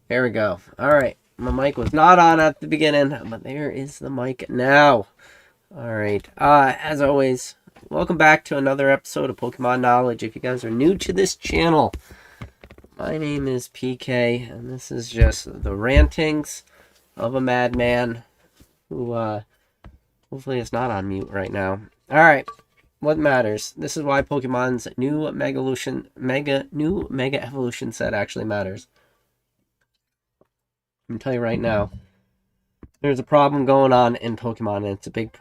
There we go. All right. My mic was not on at the beginning, but there is the mic now. All right. As always, welcome back to another episode of Pokemon Knowledge. If you guys are new to this channel, my name is PK, and this is just the rantings of a madman who hopefully is not on mute right now. All right. What matters? This is why Pokemon's new Mega Evolution set actually matters. I'm gonna tell you right now. There's a problem going on in Pokemon, and it's a big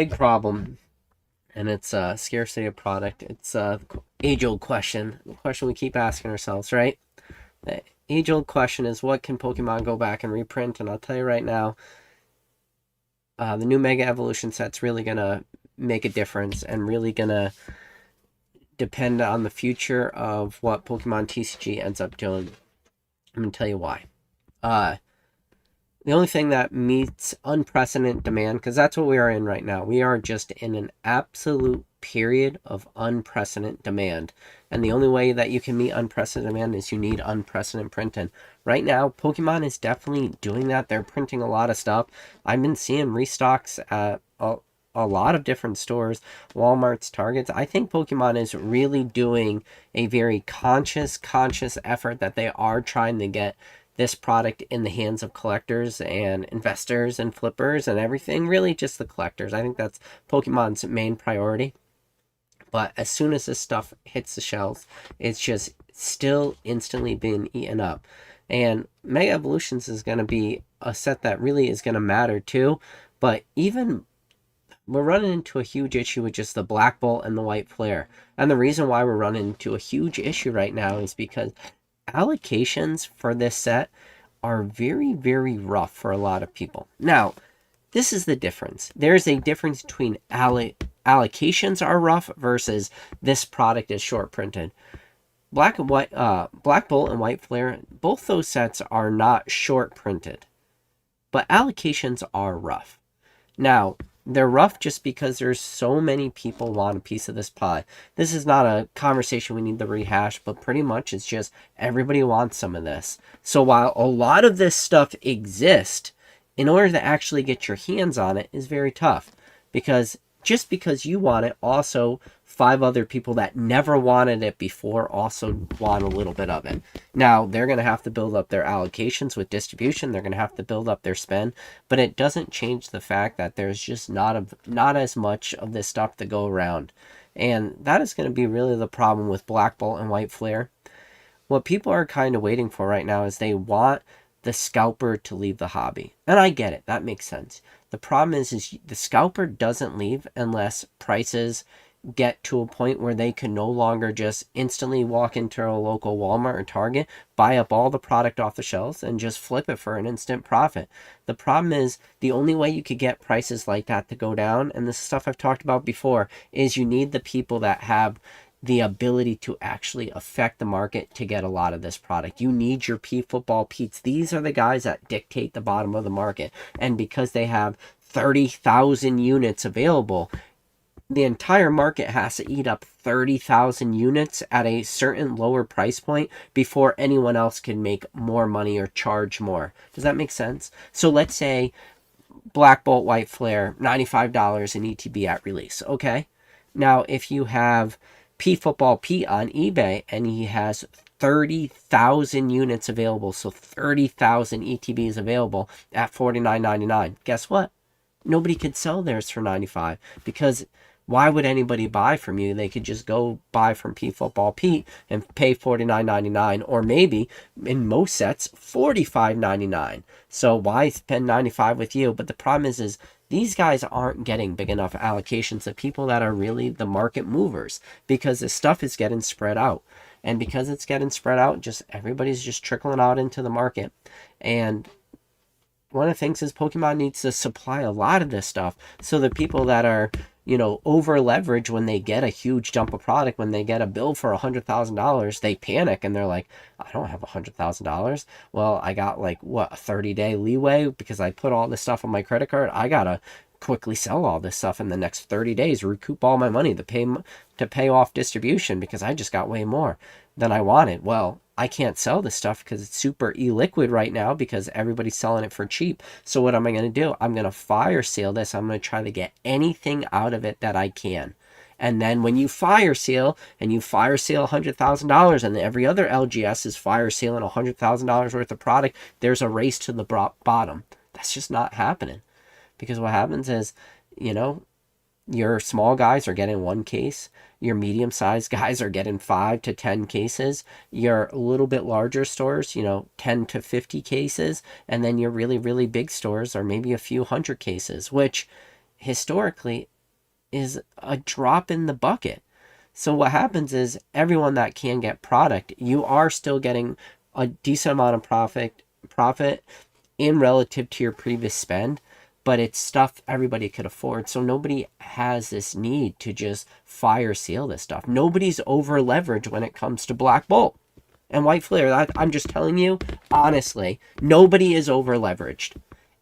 problem, and it's scarcity of product. It's a age-old question, the question we keep asking ourselves, right? The age-old question is, what can Pokemon go back and reprint? And I'll tell you right now, the new Mega Evolution set's really gonna make a difference, and really gonna depend on the future of what Pokemon TCG ends up doing. I'm gonna tell you why. The only thing that meets unprecedented demand, because that's what we are in right now. We are just in an absolute period of unprecedented demand. And the only way that you can meet unprecedented demand is you need unprecedented printing. Right now, Pokemon is definitely doing that. They're printing a lot of stuff. I've been seeing restocks at a lot of different stores, Walmart's, Targets. I think Pokemon is really doing a very conscious effort that they are trying to get this product in the hands of collectors and investors and flippers and everything. Really just the collectors. I think that's Pokemon's main priority. But as soon as this stuff hits the shelves, it's just still instantly being eaten up. And Mega Evolutions is going to be a set that really is going to matter too. But even we're running into a huge issue with just the Black Bolt and the White Flare. And the reason why we're running into a huge issue right now is because allocations for this set are very rough for a lot of people. Now, this is the difference. There's a difference between allocations are rough versus this product is short printed. Black Bolt and White Flare, both those sets are not short printed, but allocations are rough. Now, they're rough just because there's so many people want a piece of this pie. This is not a conversation we need to rehash, but pretty much it's just everybody wants some of this. So while a lot of this stuff exists, in order to actually get your hands on it is very tough. Because just because you want it, also 5 other people that never wanted it before also want a little bit of it. Now, they're going to have to build up their allocations with distribution. They're going to have to build up their spend. But it doesn't change the fact that there's just not as much of this stuff to go around. And that is going to be really the problem with Black Bolt and White Flare. What people are kind of waiting for right now is they want the Scalper to leave the hobby. And I get it. That makes sense. The problem is the Scalper doesn't leave unless prices get to a point where they can no longer just instantly walk into a local Walmart or Target, buy up all the product off the shelves, and just flip it for an instant profit. The problem is the only way you could get prices like that to go down, and this is stuff I've talked about before, is you need the people that have the ability to actually affect the market to get a lot of this product. You need your Football Pete's. These are the guys that dictate the bottom of the market. And because they have 30,000 units available, the entire market has to eat up 30,000 units at a certain lower price point before anyone else can make more money or charge more. Does that make sense? So let's say Black Bolt, White Flare, $95 in ETB at release. Okay. Now, if you have Football Pete on eBay and he has 30,000 units available, so 30,000 ETBs available at $49.99. Guess what? Nobody could sell theirs for $95 because why would anybody buy from you? They could just go buy from Football Pete and pay $49.99, or maybe in most sets $45.99. So why spend $95 with you? But the problem is these guys aren't getting big enough allocations of people that are really the market movers, because this stuff is getting spread out. And because it's getting spread out, just everybody's just trickling out into the market. And one of the things is Pokemon needs to supply a lot of this stuff so the people that are, over leveraged, when they get a huge dump of product, when they get a bill for $100,000, they panic and they're like, I don't have $100,000. Well, I got a 30-day leeway because I put all this stuff on my credit card. I gotta quickly sell all this stuff in the next 30 days, recoup all my money to pay off distribution because I just got way more than I wanted. Well, I can't sell this stuff because it's super illiquid right now because everybody's selling it for cheap. So what am I going to do? I'm going to fire sale this. I'm going to try to get anything out of it that I can. And then when you fire sale and you fire sale $100,000 and every other LGS is fire selling $100,000 worth of product, there's a race to the bottom. That's just not happening. Because what happens is, you know, your small guys are getting one case. Your medium-sized guys are getting 5 to 10 cases. Your little bit larger stores, 10 to 50 cases. And then your really, really big stores are maybe a few hundred cases, which historically is a drop in the bucket. So what happens is everyone that can get product, you are still getting a decent amount of profit in relative to your previous spend, but it's stuff everybody could afford. So nobody has this need to just fire sale this stuff. Nobody's over leveraged when it comes to Black Bolt and White Flare. I'm just telling you, honestly, nobody is over leveraged.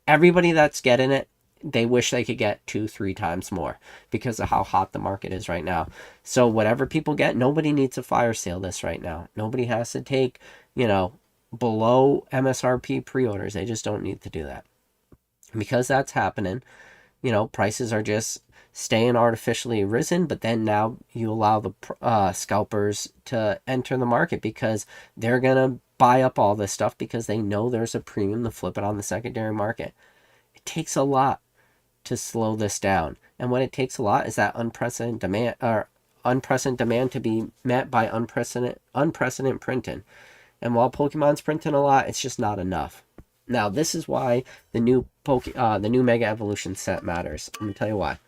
Everybody that's getting it, they wish they could get 2-3 times more because of how hot the market is right now. So whatever people get, nobody needs to fire sale this right now. Nobody has to take, below MSRP pre-orders. They just don't need to do that. Because that's happening, prices are just staying artificially risen, but then now you allow the scalpers to enter the market because they're going to buy up all this stuff because they know there's a premium to flip it on the secondary market. It takes a lot to slow this down. And what it takes a lot is that unprecedented demand to be met by unprecedented printing. And while Pokemon's printing a lot, it's just not enough. Now, this is why the new Mega Evolution set matters. I'm going to tell you why.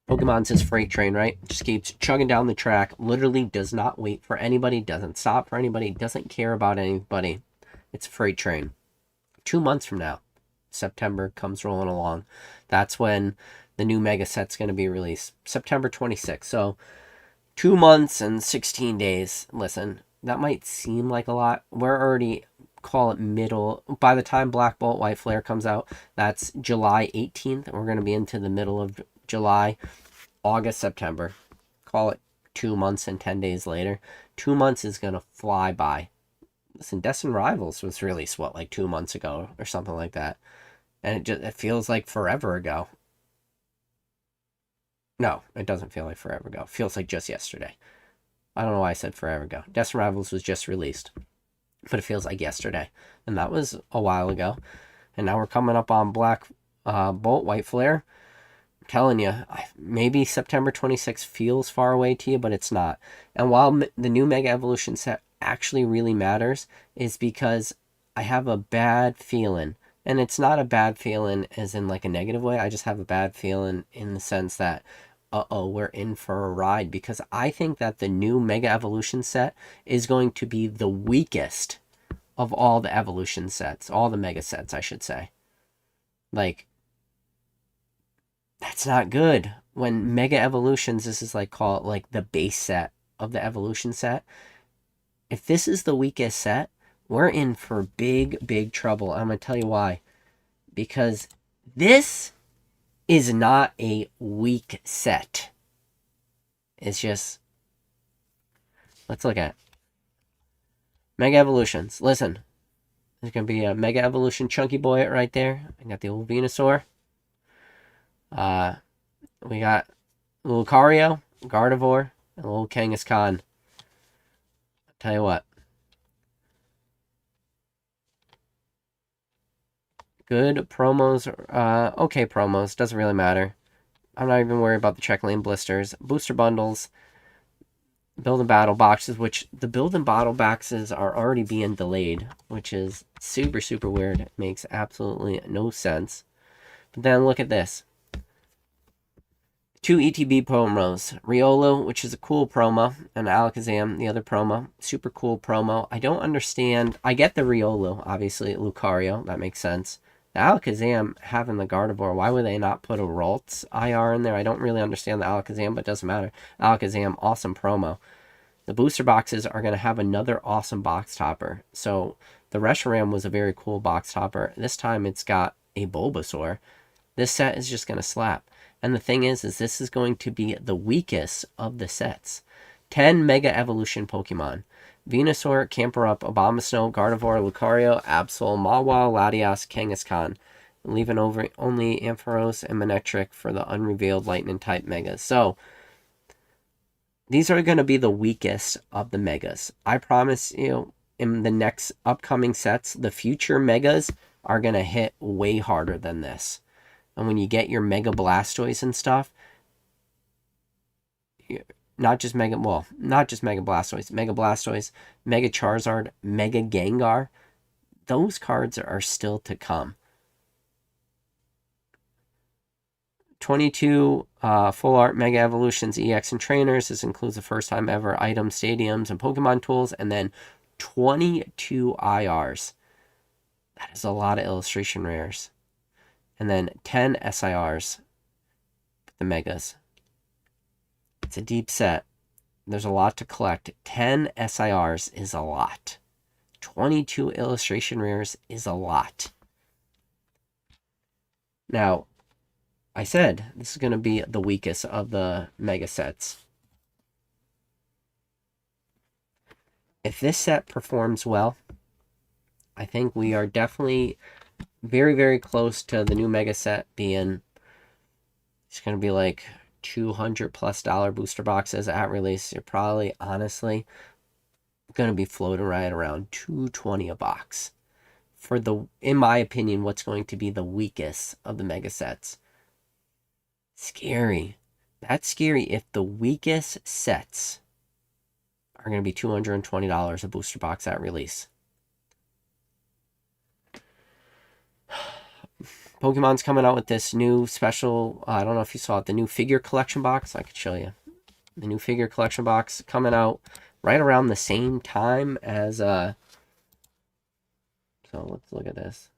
Pokemon's his freight train, right? Just keeps chugging down the track, literally does not wait for anybody, doesn't stop for anybody, doesn't care about anybody. It's a freight train. 2 months from now, September comes rolling along. That's when the new Mega set's going to be released. September 26th. So 2 months and 16 days. Listen, that might seem like a lot. We're already, call it middle. By the time Black Bolt White Flare comes out, that's July 18th. We're going to be into the middle of July, August, September. Call it 2 months and 10 days later. 2 months is going to fly by. Listen, Destined Rivals was released, like 2 months ago or something like that. And it feels like forever ago. No, it doesn't feel like forever ago. It feels like just yesterday. I don't know why I said forever ago. Destined Rivals was just released. But it feels like yesterday. And that was a while ago. And now we're coming up on Black Bolt White Flare. I'm telling you, maybe September 26th feels far away to you, but it's not. And while the new Mega Evolution set actually really matters, is because I have a bad feeling. And it's not a bad feeling as in like a negative way. I just have a bad feeling in the sense that, we're in for a ride. Because I think that the new Mega Evolution set is going to be the weakest of all the evolution sets. All the Mega sets, I should say. Like, that's not good. When Mega Evolutions, this is call it like the base set of the evolution set. If this is the weakest set, we're in for big, big trouble. I'm going to tell you why. Because this is not a weak set. It's just, let's look at it. Mega Evolutions. Listen, there's going to be a Mega Evolution Chunky Boy right there. I got the old Venusaur. We got Lucario, Gardevoir, and a little Kangaskhan. I'll tell you what. Good promos, okay promos, doesn't really matter. I'm not even worried about the check lane blisters. Booster bundles, build and battle boxes, which the build and battle boxes are already being delayed, which is super, super weird. It makes absolutely no sense. But then look at this. 2 ETB promos. Riolu, which is a cool promo, and Alakazam, the other promo. Super cool promo. I don't understand. I get the Riolu, obviously. Lucario, that makes sense. The Alakazam having the Gardevoir, why would they not put a Ralts IR in there? I don't really understand the Alakazam, but it doesn't matter. Alakazam, awesome promo. The booster boxes are going to have another awesome box topper. So the Reshiram was a very cool box topper. This time it's got a Bulbasaur. This set is just going to slap. And the thing is this is going to be the weakest of the sets. 10 Mega Evolution Pokemon. Venusaur, Camperup, Abomasnow, Gardevoir, Lucario, Absol, Mawile, Latias, Kangaskhan. Leaving over only Ampharos and Manectric for the unrevealed Lightning type Megas. So, these are going to be the weakest of the Megas. I promise you, in the next upcoming sets, the future Megas are going to hit way harder than this. And when you get your Mega Blastoise and stuff, not just Mega Blastoise, Mega Charizard, Mega Gengar, those cards are still to come. 22 full art Mega Evolutions EX and Trainers. This includes the first time ever items, stadiums, and Pokemon tools, and then 22 IRs. That is a lot of illustration rares. And then 10 SIRs, the Megas. It's a deep set. There's a lot to collect. 10 SIRs is a lot. 22 illustration rares is a lot. Now, I said this is going to be the weakest of the mega sets. If this set performs well, I think we are definitely very, very close to the new mega set being, it's going to be like $200+ booster boxes at release. You're probably, honestly, going to be floating right around $220 a box for the, in my opinion, what's going to be the weakest of the mega sets. Scary. That's scary if the weakest sets are going to be $220 a booster box at release. Pokemon's coming out with this new special, I don't know if you saw it, the new figure collection box. I could show you. The new figure collection box coming out right around the same time as, so let's look at this.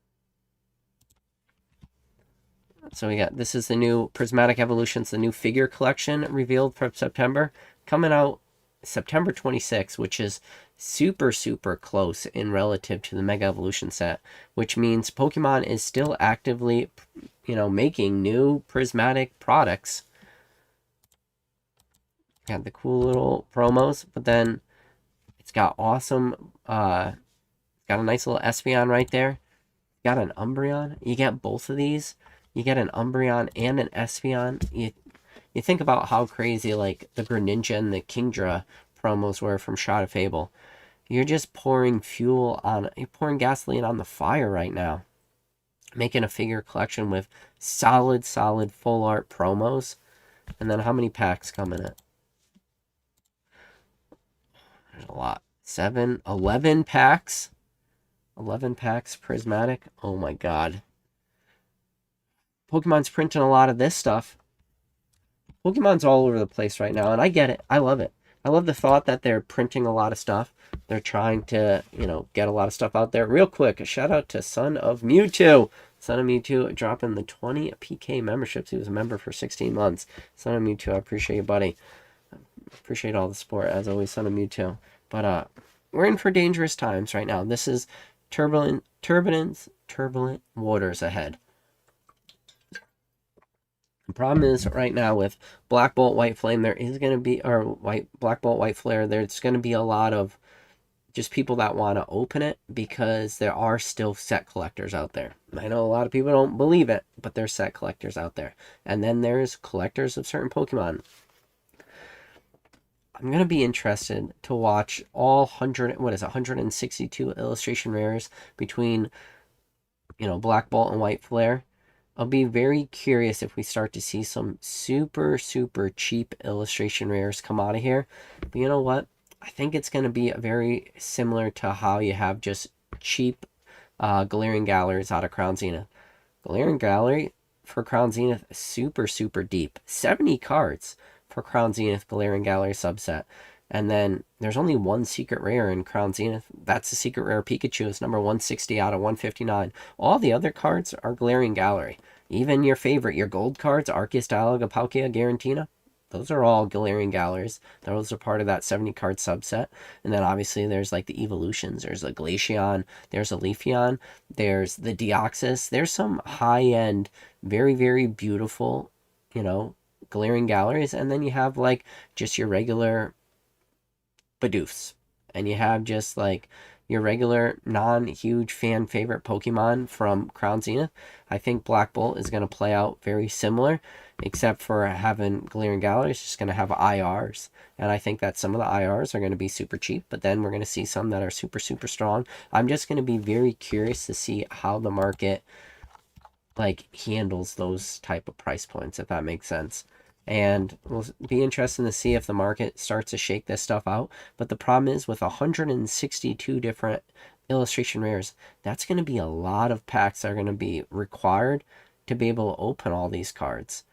So we got, this is the new Prismatic Evolutions, the new figure collection revealed for September, coming out September 26th, which is super, super close in relative to the Mega Evolution set, which means Pokemon is still actively, making new prismatic products. Got the cool little promos, but then it's got awesome, got a nice little Espeon right there. Got an Umbreon. You get both of these. You get an Umbreon and an Espeon. You think about how crazy like the Greninja and the Kingdra promos were from Shot of Fable. You're just pouring you're pouring gasoline on the fire right now. Making a figure collection with solid full art promos. And then how many packs come in it? There's a lot. 11 packs. 11 packs prismatic. Oh my god. Pokemon's printing a lot of this stuff. Pokemon's all over the place right now, and I get it. I love it. I love the thought that they're printing a lot of stuff. They're trying to, get a lot of stuff out there. Real quick, a shout out to Son of Mewtwo. Son of Mewtwo dropping the 20 PK memberships. He was a member for 16 months. Son of Mewtwo, I appreciate you, buddy. Appreciate all the support, as always, Son of Mewtwo. But we're in for dangerous times right now. This is turbulent waters ahead. The problem is right now with Black Bolt, White Flame, there is going to be, or Black Bolt, White Flare, there's going to be a lot of just people that want to open it because there are still set collectors out there. I know a lot of people don't believe it, but there's set collectors out there. And then there's collectors of certain Pokemon. I'm going to be interested to watch all 162 illustration rares between, Black Bolt and White Flare. I'll be very curious if we start to see some super, super cheap illustration rares come out of here. But you know what? I think it's going to be very similar to how you have just cheap Galarian Galleries out of Crown Zenith. Galarian Gallery for Crown Zenith is super, super deep. 70 cards for Crown Zenith Galarian Gallery subset. And then there's only one secret rare in Crown Zenith. That's the secret rare Pikachu. It's number 160 out of 159. All the other cards are Galarian Gallery. Even your favorite, your gold cards, Arceus, Dialga, Palkia, Garantina, those are all Galarian Galleries. Those are part of that 70 card subset. And then obviously there's like the evolutions. There's a Glaceon. There's a Leafeon. There's the Deoxys. There's some high-end, very, very beautiful, Galarian Galleries. And then you have like just your regular Bidoof. And you have just like your regular non-huge fan favorite Pokemon from Crown Zenith. I think Black Bolt is going to play out very similar, except for having Galarian Gallery is just going to have IRs. And I think that some of the IRs are going to be super cheap, but then we're going to see some that are super, super strong. I'm just going to be very curious to see how the market like handles those type of price points, if that makes sense. And we'll be interested to see if the market starts to shake this stuff out. But the problem is with 162 different illustration rares, that's going to be a lot of packs that are going to be required to be able to open all these cards,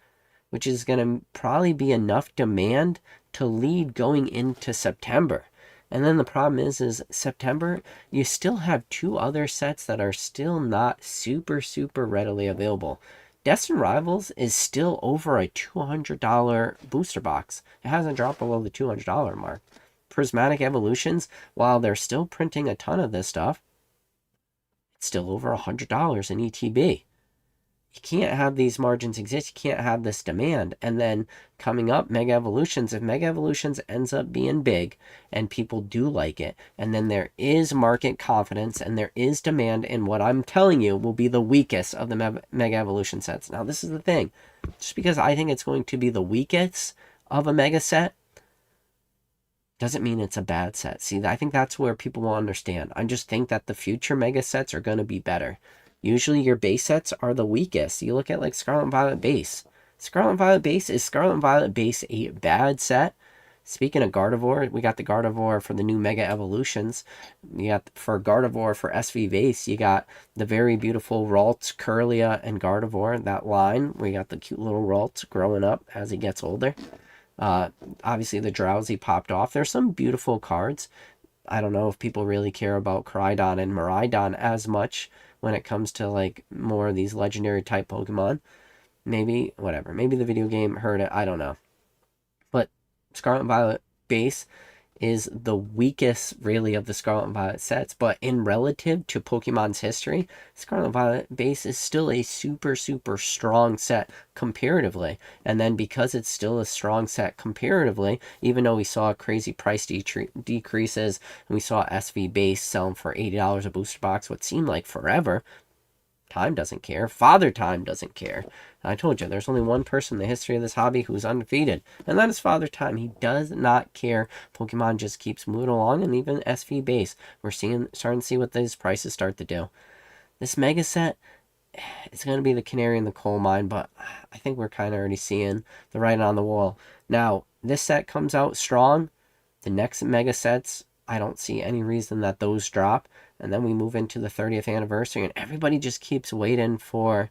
which is going to probably be enough demand to lead going into September. And then the problem is September, you still have two other sets that are still not super, super readily available. Destined Rivals is still over a $200 booster box. It hasn't dropped below the $200 mark. Prismatic Evolutions, while they're still printing a ton of this stuff, it's still over $100 in ETB. You can't have these margins exist. You can't have this demand. And then coming up, Mega Evolutions. If Mega Evolutions ends up being big and people do like it, and then there is market confidence and there is demand in what I'm telling you will be the weakest of the Mega Evolution sets. Now, this is the thing. Just because I think it's going to be the weakest of a Mega set doesn't mean it's a bad set. See, I think that's where people will understand. I just think that the future Mega sets are going to be better. Usually your base sets are the weakest. You look at like Scarlet and Violet base. Scarlet and Violet base, is Scarlet and Violet base a bad set? Speaking of Gardevoir, we got the Gardevoir for the new Mega Evolutions. You got for Gardevoir for SV base, you got the very beautiful Ralts, Curlia, and Gardevoir. That line, we got the cute little Ralts growing up as he gets older. Obviously the Drowsy popped off. There's some beautiful cards. I don't know if people really care about Koraidon and Miraidon as much when it comes to like more of these legendary type Pokemon. Maybe, whatever. Maybe the video game hurt it. I don't know. But Scarlet and Violet base is the weakest really of the Scarlet and Violet sets, but in relative to Pokemon's history, Scarlet and Violet base is still a super, super strong set comparatively. And then because it's still a strong set comparatively, even though we saw crazy price decreases and we saw SV base selling for $80 a booster box, what seemed like forever, Time doesn't care. Father Time doesn't care. I told you, there's only one person in the history of this hobby who's undefeated, and that is Father Time. He does not care. Pokemon just keeps moving along, and even SV base, we're starting to see what these prices start to do. This Mega set, it's going to be the canary in the coal mine, but I think we're kind of already seeing the writing on the wall. Now, this set comes out strong. The next Mega sets, I don't see any reason that those drop. And then we move into the 30th anniversary, and everybody just keeps waiting for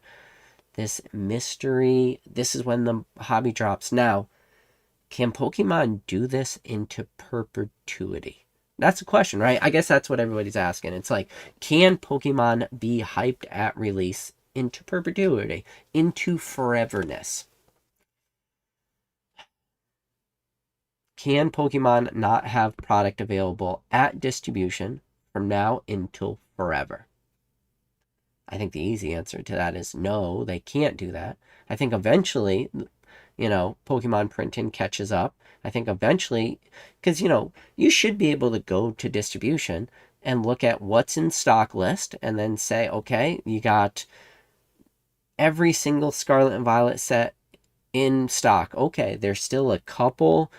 this mystery. This is when the hobby drops. Now, can Pokemon do this into perpetuity? That's a question, right? I guess that's what everybody's asking. It's like, can Pokemon be hyped at release into perpetuity, into foreverness? Can Pokemon not have product available at distribution from now until forever? I think the easy answer to that is no, they can't do that. I think eventually, Pokemon printing catches up. I think eventually, because, you should be able to go to distribution and look at what's in stock list and then say, okay, you got every single Scarlet and Violet set in stock. Okay, there's still a couple,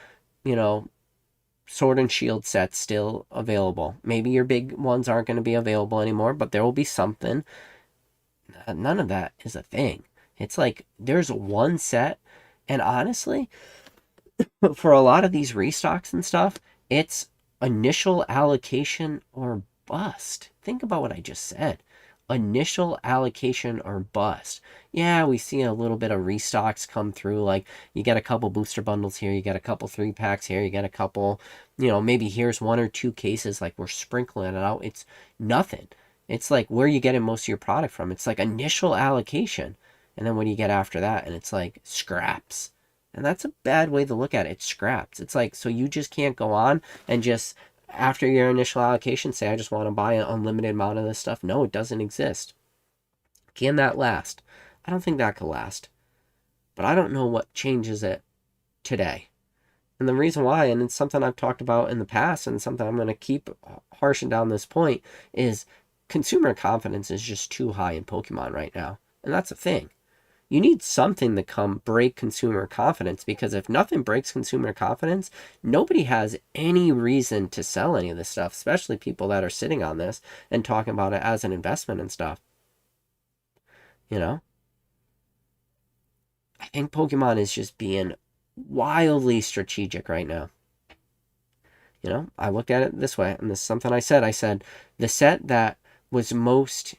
Sword and Shield sets still available. Maybe your big ones aren't going to be available anymore, but there will be something. None of that is a thing. It's like there's one set, and honestly, for a lot of these restocks and stuff, it's initial allocation or bust. Think about what I just said. Initial allocation or bust. Yeah, we see a little bit of restocks come through. Like you get a couple booster bundles here, you get a couple 3-packs here, you get a couple, maybe here's 1 or 2 cases, like we're sprinkling it out. It's nothing. It's like where you getting most of your product from. It's like initial allocation. And then what do you get after that? And it's like scraps. And that's a bad way to look at it. It's scraps. It's like, so you just can't go on and just, after your initial allocation, say, I just want to buy an unlimited amount of this stuff. No, it doesn't exist. Can that last? I don't think that could last. But I don't know what changes it today. And the reason why, and it's something I've talked about in the past and something I'm going to keep harshing down this point, is consumer confidence is just too high in Pokemon right now. And that's a thing. You need something to come break consumer confidence, because if nothing breaks consumer confidence, nobody has any reason to sell any of this stuff, especially people that are sitting on this and talking about it as an investment and stuff. You know? I think Pokemon is just being wildly strategic right now. You know, I looked at it this way, and this is something I said. I said the set that was most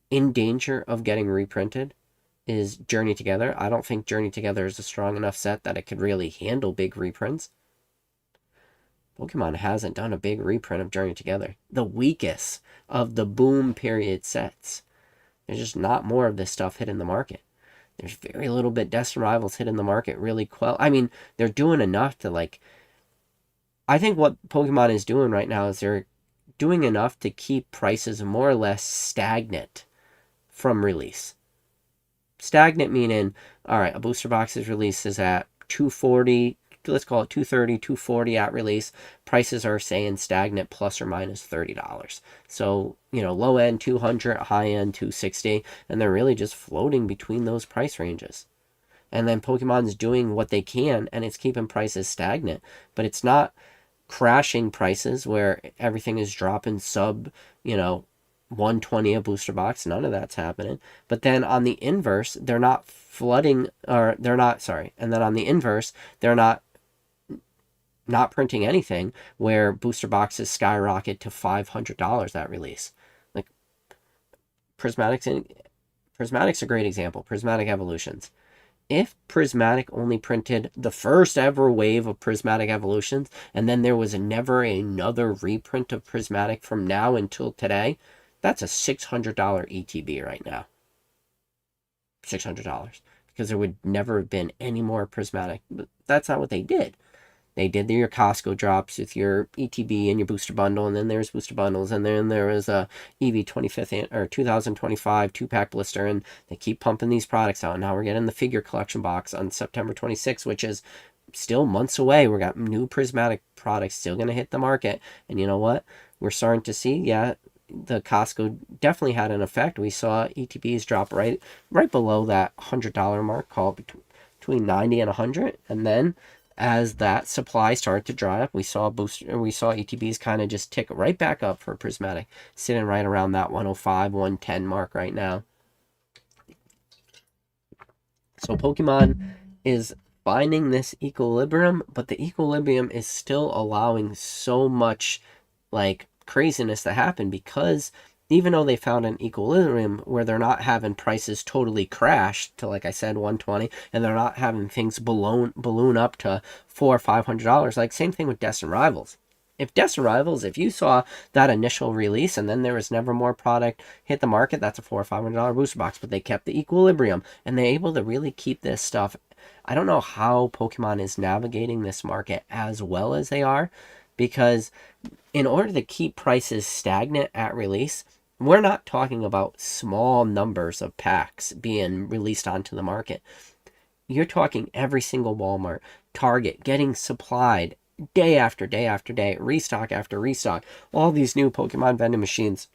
in danger of getting reprinted is Journey Together. I don't think Journey Together is a strong enough set that it could really handle big reprints. Pokemon hasn't done a big reprint of Journey Together. The weakest of the boom period sets. There's just not more of this stuff hitting the market. There's very little bit Destined Rivals hitting the market really I mean, they're doing enough to like... I think what Pokemon is doing right now is they're doing enough to keep prices more or less stagnant from release. Stagnant meaning, all right, a booster box's release is at 240, let's call it 230, 240 at release. Prices are saying stagnant plus or minus $30. So, you know, low end 200, high end 260, and they're really just floating between those price ranges. And then Pokemon's doing what they can, and it's keeping prices stagnant, but it's not crashing prices where everything is dropping sub, you know, 120 a booster box. None of that's happening. But then on the inverse, they're not flooding, or they're not, sorry. And then on the inverse, they're not printing anything where booster boxes skyrocket to $500 at release. Like Prismatic's a great example. Prismatic Evolutions. If Prismatic only printed the first ever wave of Prismatic Evolutions, and then there was never another reprint of Prismatic from now until today, that's a $600 ETB right now. $600. Because there would never have been any more Prismatic. But that's not what they did. They did your Costco drops with your ETB and your booster bundle, and then there's booster bundles, and then there was a EV 25th or 2025 2-pack blister, and they keep pumping these products out. Now we're getting the figure collection box on September 26th, which is still months away. We got new Prismatic products still going to hit the market, and you know what? We're starting to see, yeah, the Costco definitely had an effect. We saw ETBs drop right below that $100 mark, called between 90 and 100, and then as that supply started to dry up, we saw ETBs kind of just tick right back up for Prismatic, sitting right around that 105, 110 mark right now. So Pokemon is finding this equilibrium, but the equilibrium is still allowing so much like craziness to happen, because even though they found an equilibrium where they're not having prices totally crash to, like I said, 120, and they're not having things balloon up to $400 or $500, like same thing with Destined Rivals. If you saw that initial release and then there was never more product hit the market, that's a $400 or $500 booster box, but they kept the equilibrium and they're able to really keep this stuff. I don't know how Pokemon is navigating this market as well as they are, because in order to keep prices stagnant at release, we're not talking about small numbers of packs being released onto the market. You're talking every single Walmart, Target getting supplied day after day after day, restock after restock. All these new Pokemon vending machines,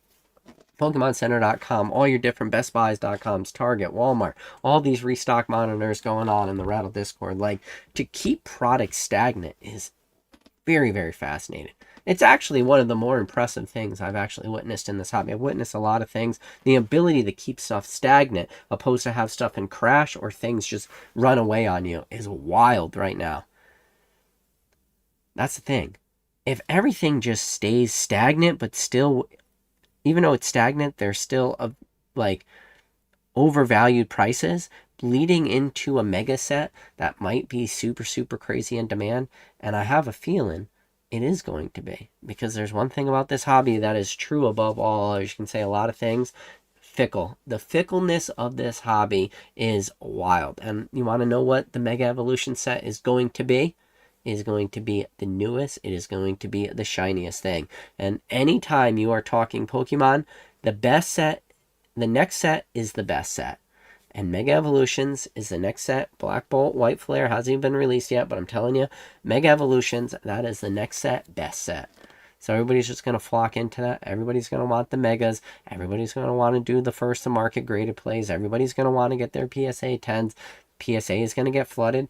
PokemonCenter.com, all your different BestBuys.coms, Target, Walmart, all these restock monitors going on in the Rattle Discord. Like, to keep products stagnant is very, very fascinating. It's actually one of the more impressive things I've actually witnessed in this hobby. I've witnessed a lot of things. The ability to keep stuff stagnant, opposed to have stuff in crash or things just run away on you, is wild right now. That's the thing. If everything just stays stagnant, but still, even though it's stagnant, there's still like overvalued prices, leading into a mega set that might be super, super crazy in demand. And I have a feeling it is going to be, because there's one thing about this hobby that is true above all, as you can say a lot of things: fickle. The fickleness of this hobby is wild. And you want to know what the Mega Evolution set is going to be? It is going to be the newest. It is going to be the shiniest thing. And anytime you are talking Pokemon, the best set, the next set is the best set. And Mega Evolutions is the next set. Black Bolt, White Flare hasn't even been released yet, but I'm telling you, Mega Evolutions, that is the next set, best set. So everybody's just going to flock into that. Everybody's going to want the Megas. Everybody's going to want to do the first to market graded plays. Everybody's going to want to get their PSA 10s. PSA is going to get flooded.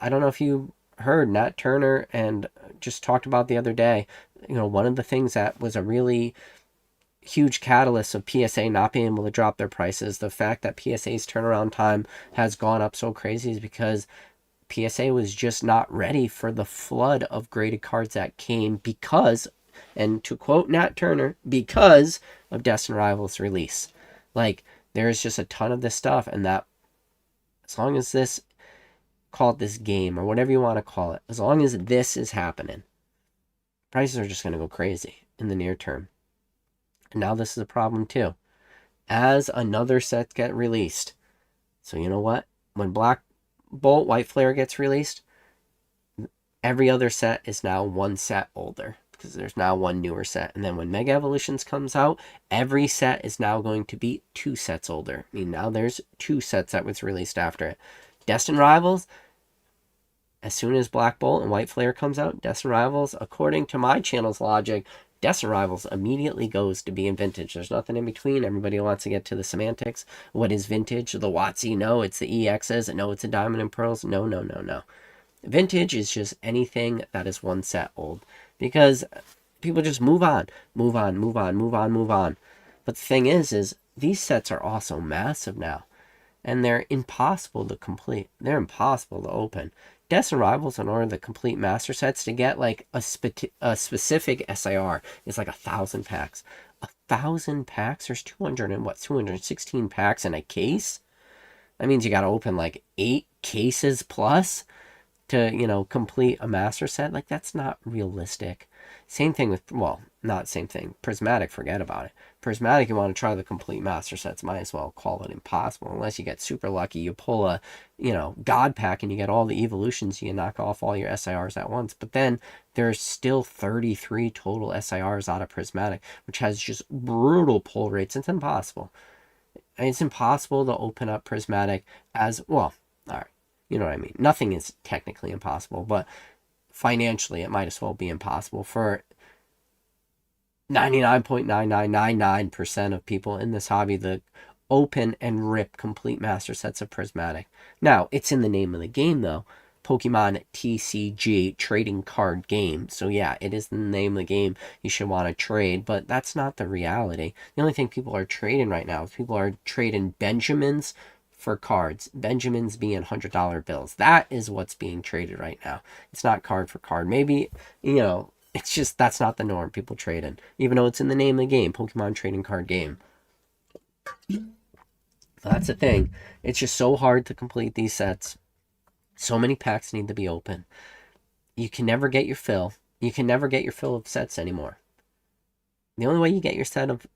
I don't know if you heard Nat Turner and just talked about the other day, one of the things that was a really huge catalyst of PSA not being able to drop their prices, the fact that PSA's turnaround time has gone up so crazy, is because PSA was just not ready for the flood of graded cards that came because, and to quote Nat Turner, because of Destined Rivals release. Like, there's just a ton of this stuff, and that, as long as this, call it this game, or whatever you want to call it, as long as this is happening, prices are just going to go crazy in the near term. And now this is a problem too. As another set get released. So you know what? When Black Bolt, White Flare gets released, every other set is now one set older, because there's now one newer set. And then when Mega Evolutions comes out, every set is now going to be 2 sets older. I mean, now there's 2 sets that was released after it. Destined Rivals, as soon as Black Bolt and White Flare comes out, Destined Rivals, according to my channel's logic, Destined Rivals immediately goes to being vintage. There's nothing in between. Everybody wants to get to the semantics. What is vintage? The WotC? No, it's the EXs. No, it's the Diamond and Pearls. No, no, no, no. Vintage is just anything that is one set old, because people just move on, move on, move on, move on, move on. But the thing is these sets are also massive now, and they're impossible to complete. They're impossible to open. Destined Rivals, in order to complete master sets, to get like a specific SIR, is like 1,000 packs. 1,000 packs? There's 216 packs in a case? That means you got to open like 8 cases plus to, complete a master set. Like, that's not realistic. Same thing with, well, not same thing. Prismatic, forget about it. Prismatic, you want to try the complete master sets, might as well call it impossible. Unless you get super lucky, you pull a, God pack and you get all the evolutions, you can knock off all your SIRs at once. But then there's still 33 total SIRs out of Prismatic, which has just brutal pull rates. It's impossible. And it's impossible to open up Prismatic as, well, all right. You know what I mean? Nothing is technically impossible, but financially it might as well be impossible for 99.9999% of people in this hobby to open and rip complete master sets of Prismatic. Now, it's in the name of the game, though. Pokemon TCG, trading card game. So yeah, it is the name of the game. You should want to trade, but that's not the reality. The only thing people are trading right now is people are trading Benjamins for cards. Benjamins being $100 bills. That is what's being traded right now. It's not card for card. Maybe, it's just, that's not the norm. People trading, even though it's in the name of the game, Pokemon trading card game. That's the thing. It's just so hard to complete these sets. So many packs need to be open. You can never get your fill. You can never get your fill of sets anymore. The only way you get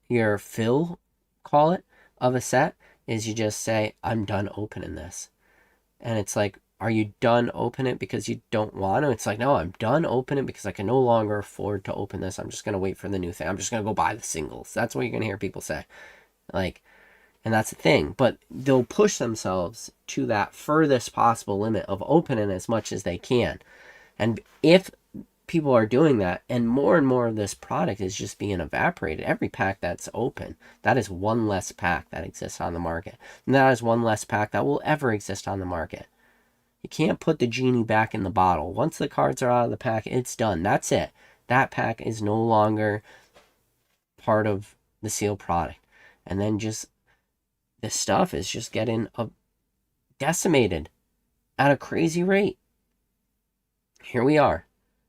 your fill, call it, of a set is you just say, I'm done opening this. And it's like, are you done opening it because you don't want to? It's like, no, I'm done opening it because I can no longer afford to open this. I'm just going to wait for the new thing. I'm just going to go buy the singles. That's what you're going to hear people say. Like, and that's the thing. But they'll push themselves to that furthest possible limit of opening as much as they can. And if people are doing that, and more of this product is just being evaporated, every pack that's open, that is one less pack that exists on the market. And that is one less pack that will ever exist on the market. You can't put the genie back in the bottle. Once the cards are out of the pack, it's done. That's it. That pack is no longer part of the sealed product. And then just, this stuff is just getting decimated at a crazy rate. Here we are.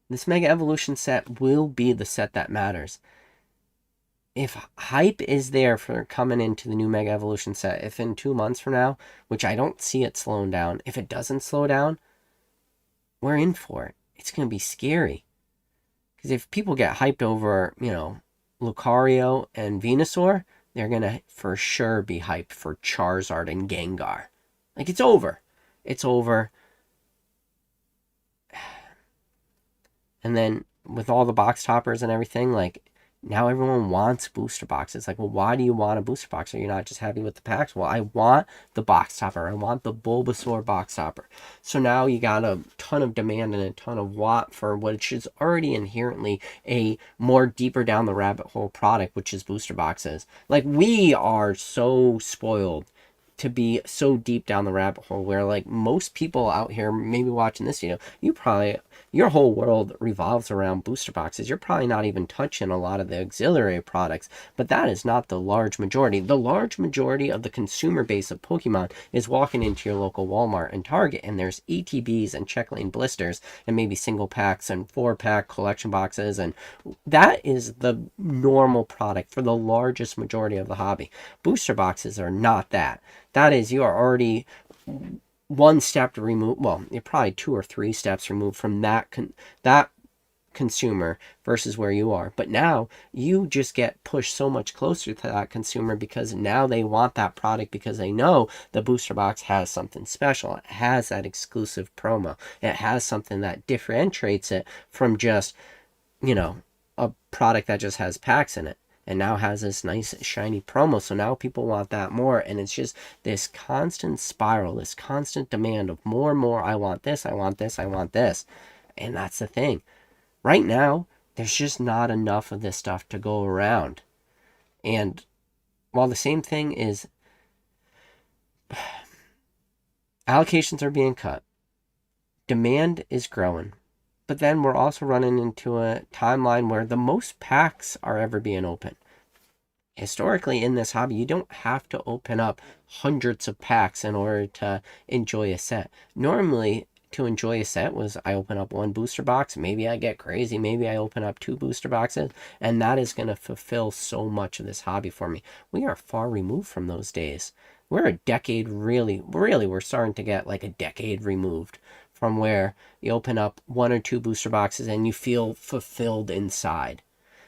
This Mega Evolution set will be the set that matters. If hype is there for coming into the new Mega Evolution set, if in 2 months from now, which I don't see it slowing down, if it doesn't slow down, we're in for it. It's going to be scary. Because if people get hyped over, Lucario and Venusaur, they're going to for sure be hyped for Charizard and Gengar. Like, it's over. It's over. And then with all the box toppers and everything, like, Now everyone wants booster boxes. Like, well, why do you want a booster box? Are you not just happy with the packs? Well, I want the box topper. I want the Bulbasaur box topper. So now you got a ton of demand and a ton of want for which is already inherently a more deeper down the rabbit hole product, which is booster boxes. Like, we are so spoiled to be so deep down the rabbit hole where, like, most people out here maybe watching this video, your whole world revolves around booster boxes. You're probably not even touching a lot of the auxiliary products, but that is not the large majority. The large majority of the consumer base of Pokemon is walking into your local Walmart and Target, and there's ETBs and check lane blisters and maybe single packs and 4-pack collection boxes, and that is the normal product for the largest majority of the hobby. Booster boxes are not that. That is, you are already one step to remove, well, you're probably 2 or 3 steps removed from that consumer versus where you are. But now you just get pushed so much closer to that consumer because now they want that product because they know the booster box has something special. It has that exclusive promo. It has something that differentiates it from just, a product that just has packs in it. And now has this nice shiny promo. So now people want that more. And it's just this constant spiral, this constant demand of more and more. I want this, I want this, I want this. And that's the thing. Right now, there's just not enough of this stuff to go around. And while the same thing is allocations are being cut, demand is growing. But then we're also running into a timeline where the most packs are ever being opened. Historically, in this hobby, you don't have to open up hundreds of packs in order to enjoy a set. Normally, to enjoy a set was I open up 1 booster box, maybe I get crazy, maybe I open up 2 booster boxes, and that is going to fulfill so much of this hobby for me. We are far removed from those days. We're a decade, really, we're starting to get like a decade removed from where you open up 1 or 2 booster boxes and you feel fulfilled inside.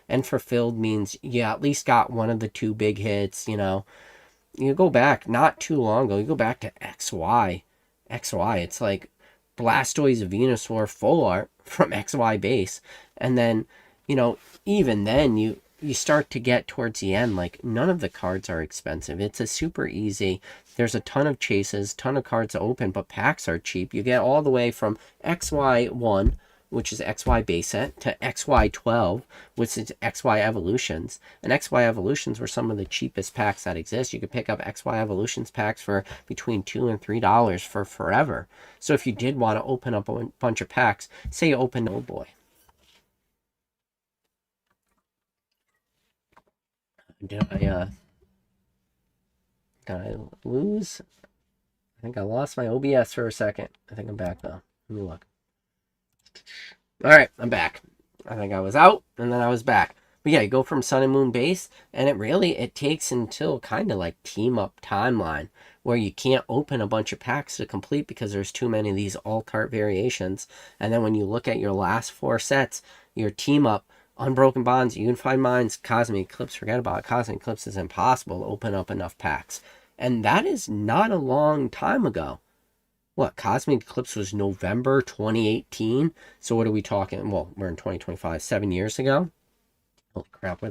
And fulfilled means you at least got one of the 2 big hits, You go back not too long ago, you go back to XY. It's like Blastoise Venusaur full art from XY base. And then, even then you start to get towards the end, like none of the cards are expensive. It's a super easy. There's a ton of chases, ton of cards to open, but packs are cheap. You get all the way from XY1, which is XY base set, to XY12, which is XY Evolutions. And XY Evolutions were some of the cheapest packs that exist. You could pick up XY Evolutions packs for between $2 and $3 for forever. So if you did want to open up a bunch of packs, say you opened, oh boy. Did I lose? I think I lost my OBS for a second. I think I'm back though. Let me look. All right, I'm back. I think I was out and then I was back. But yeah, you go from Sun and Moon base, and it takes until kind of like team up timeline where you can't open a bunch of packs to complete because there's too many of these alt art variations. And then when you look at your last 4 sets, your team up, Unbroken Bonds, Unified Minds, Cosmic Eclipse, forget about it. Cosmic Eclipse is impossible to open up enough packs. And that is not a long time ago. What, Cosmic Eclipse was November 2018? So what are we talking? Well, we're in 2025, 7 years ago? Holy crap,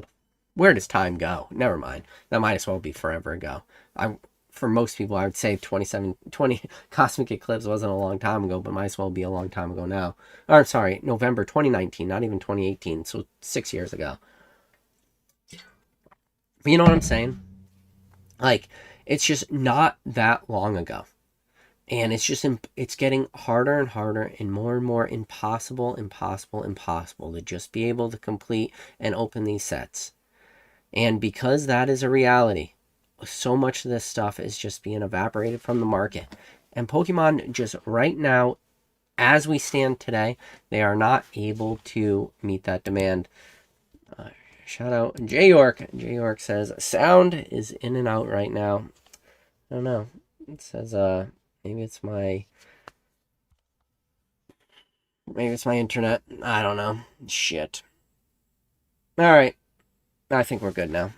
where does time go? Never mind. That might as well be forever ago. For most people, I would say 20 Cosmic Eclipse wasn't a long time ago, but might as well be a long time ago now. Or, sorry, November 2019, not even 2018, so 6 years ago. But you know what I'm saying? Like, it's just not that long ago. And it's getting harder and harder and more impossible to just be able to complete and open these sets. And because that is a reality, so much of this stuff is just being evaporated from the market. And Pokemon just right now, as we stand today, they are not able to meet that demand. Shout out J York. J York says sound is in and out right now. I don't know. It says maybe it's my internet. I don't know. Shit. All right. I think we're good now.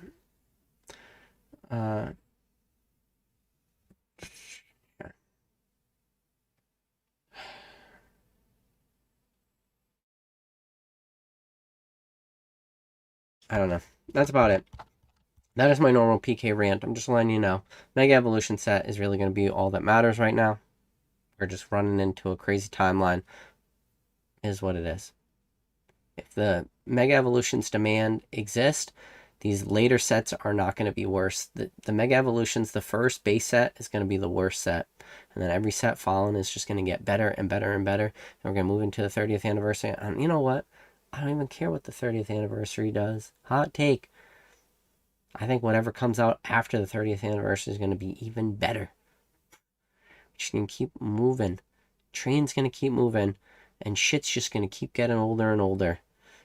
I don't know. That's about it. That is my normal PK rant. I'm just letting you know. Mega Evolution set is really going to be all that matters right now. We're just running into a crazy timeline, is what it is. If the Mega Evolutions demand exists, these later sets are not going to be worse. The Mega Evolutions, the first base set is going to be the worst set. And then every set following is just going to get better and better and better. And we're going to move into the 30th anniversary. And you know what? I don't even care what the 30th anniversary does. Hot take. I think whatever comes out after the 30th anniversary is going to be even better. We're just going to keep moving. Train's going to keep moving. And shit's just going to keep getting older and older.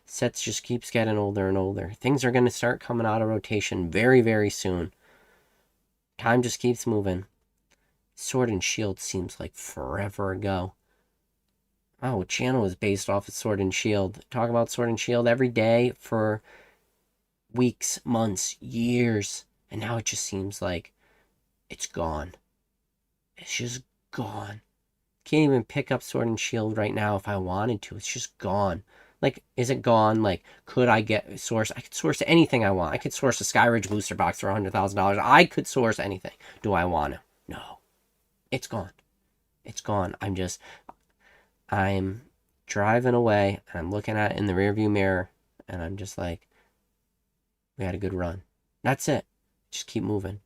Sets just keeps getting older and older. Things are going to start coming out of rotation very, very soon. Time just keeps moving. Sword and Shield seems like forever ago. Oh, channel is based off of Sword and Shield. Talk about Sword and Shield every day for weeks, months, years. And now it just seems like it's gone. It's just gone. Can't even pick up Sword and Shield right now if I wanted to. It's just gone. Like, is it gone? Like, could I get source? I could source anything I want. I could source a Skyridge booster box for $100,000. I could source anything. Do I want to? No. It's gone. It's gone. I'm driving away and I'm looking at it in the rearview mirror and I'm just like, we had a good run. That's it. Just keep moving.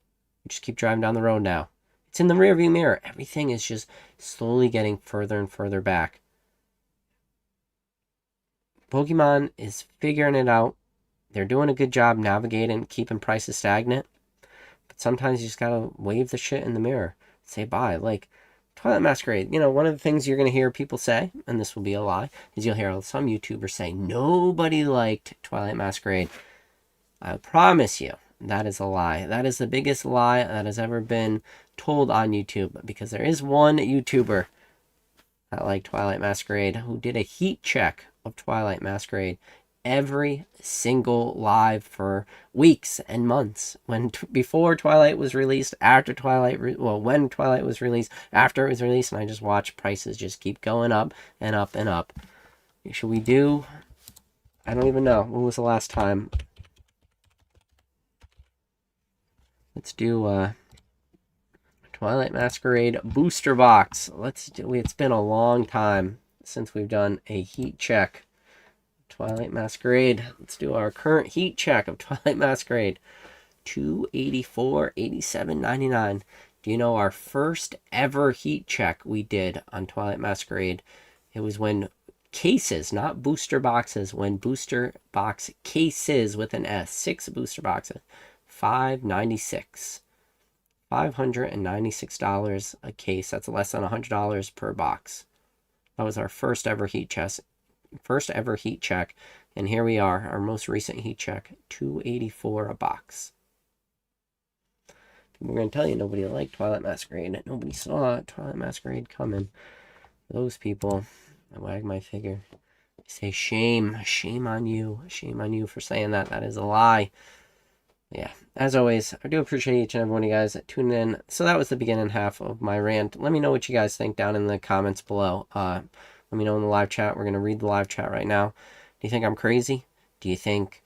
Just keep driving down the road now. It's in the rearview mirror. Everything is just slowly getting further and further back. Pokemon is figuring it out. They're doing a good job navigating, keeping prices stagnant. But sometimes you just gotta wave the shit in the mirror. Say bye. Like, Twilight Masquerade. You know, one of the things you're gonna hear people say, and this will be a lie, is you'll hear some YouTubers say, nobody liked Twilight Masquerade. I promise you, that is a lie. That is the biggest lie that has ever been told on YouTube. Because there is one YouTuber that liked Twilight Masquerade who did a heat check of Twilight Masquerade every single live for weeks and months. Before Twilight was released, after Twilight, when Twilight was released, after it was released, and I just watched prices just keep going up and up and up. Should we do? I don't even know. When was the last time? Let's do Twilight Masquerade booster box. Let's do. It's been a long time since we've done a heat check. Twilight Masquerade. Let's do our current heat check of Twilight Masquerade. $284, $87.99. Do you know our first ever heat check we did on Twilight Masquerade? It was when cases, not booster boxes, when booster box cases with an S, 6 booster boxes, $596. $596 a case. That's less than $100 per box. That was our first ever heat check, and here we are, our most recent heat check, $284 a box. We're going to tell you nobody liked Twilight Masquerade. Nobody saw Twilight Masquerade coming. Those people, I wag my finger. I say shame on you for saying that. That is a lie. Yeah, as always, I do appreciate each and every one of you guys tuning in. So that was the beginning half of my rant. Let me know what you guys think down in the comments below. Let me know in the live chat. We're going to read the live chat right now. Do you think I'm crazy? Do you think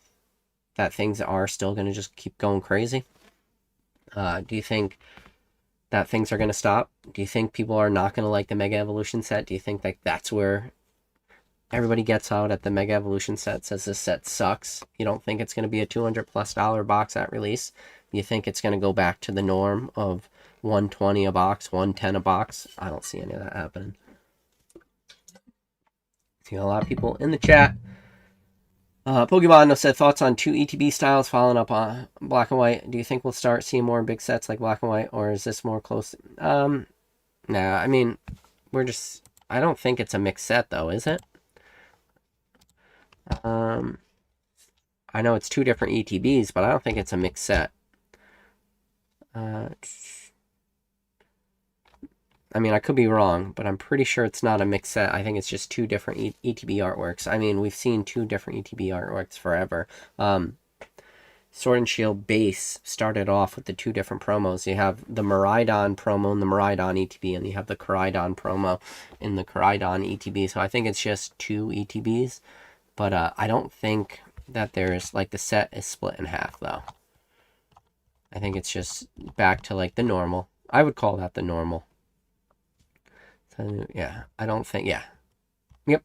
that things are still going to just keep going crazy? Do you think that things are going to stop? Do you think people are not going to like the Mega Evolution set? Do you think that that's where everybody gets out at the Mega Evolution set, says this set sucks? You don't think it's going to be a $200+ box at release? You think it's going to go back to the norm of $120 a box, $110 a box? I don't see any of that happening. See a lot of people in the chat. Pokemon said thoughts on 2 ETB styles following up on Black and White. Do you think we'll start seeing more big sets like Black and White, or is this more close? Nah, I mean, I don't think it's a mixed set though, is it? I know it's 2 different ETBs, but I don't think it's a mixed set. I mean, I could be wrong, but I'm pretty sure it's not a mixed set. I think it's just 2 different ETB artworks. I mean, we've seen 2 different ETB artworks forever. Sword and Shield base started off with the 2 different promos. You have the Miraidon promo in the Miraidon ETB, and you have the Koraidon promo in the Koraidon ETB. So I think it's just 2 ETBs. But I don't think that there's like the set is split in half though. I think it's just back to like the normal. I would call that the normal. So, yeah, I don't think, yeah. Yep.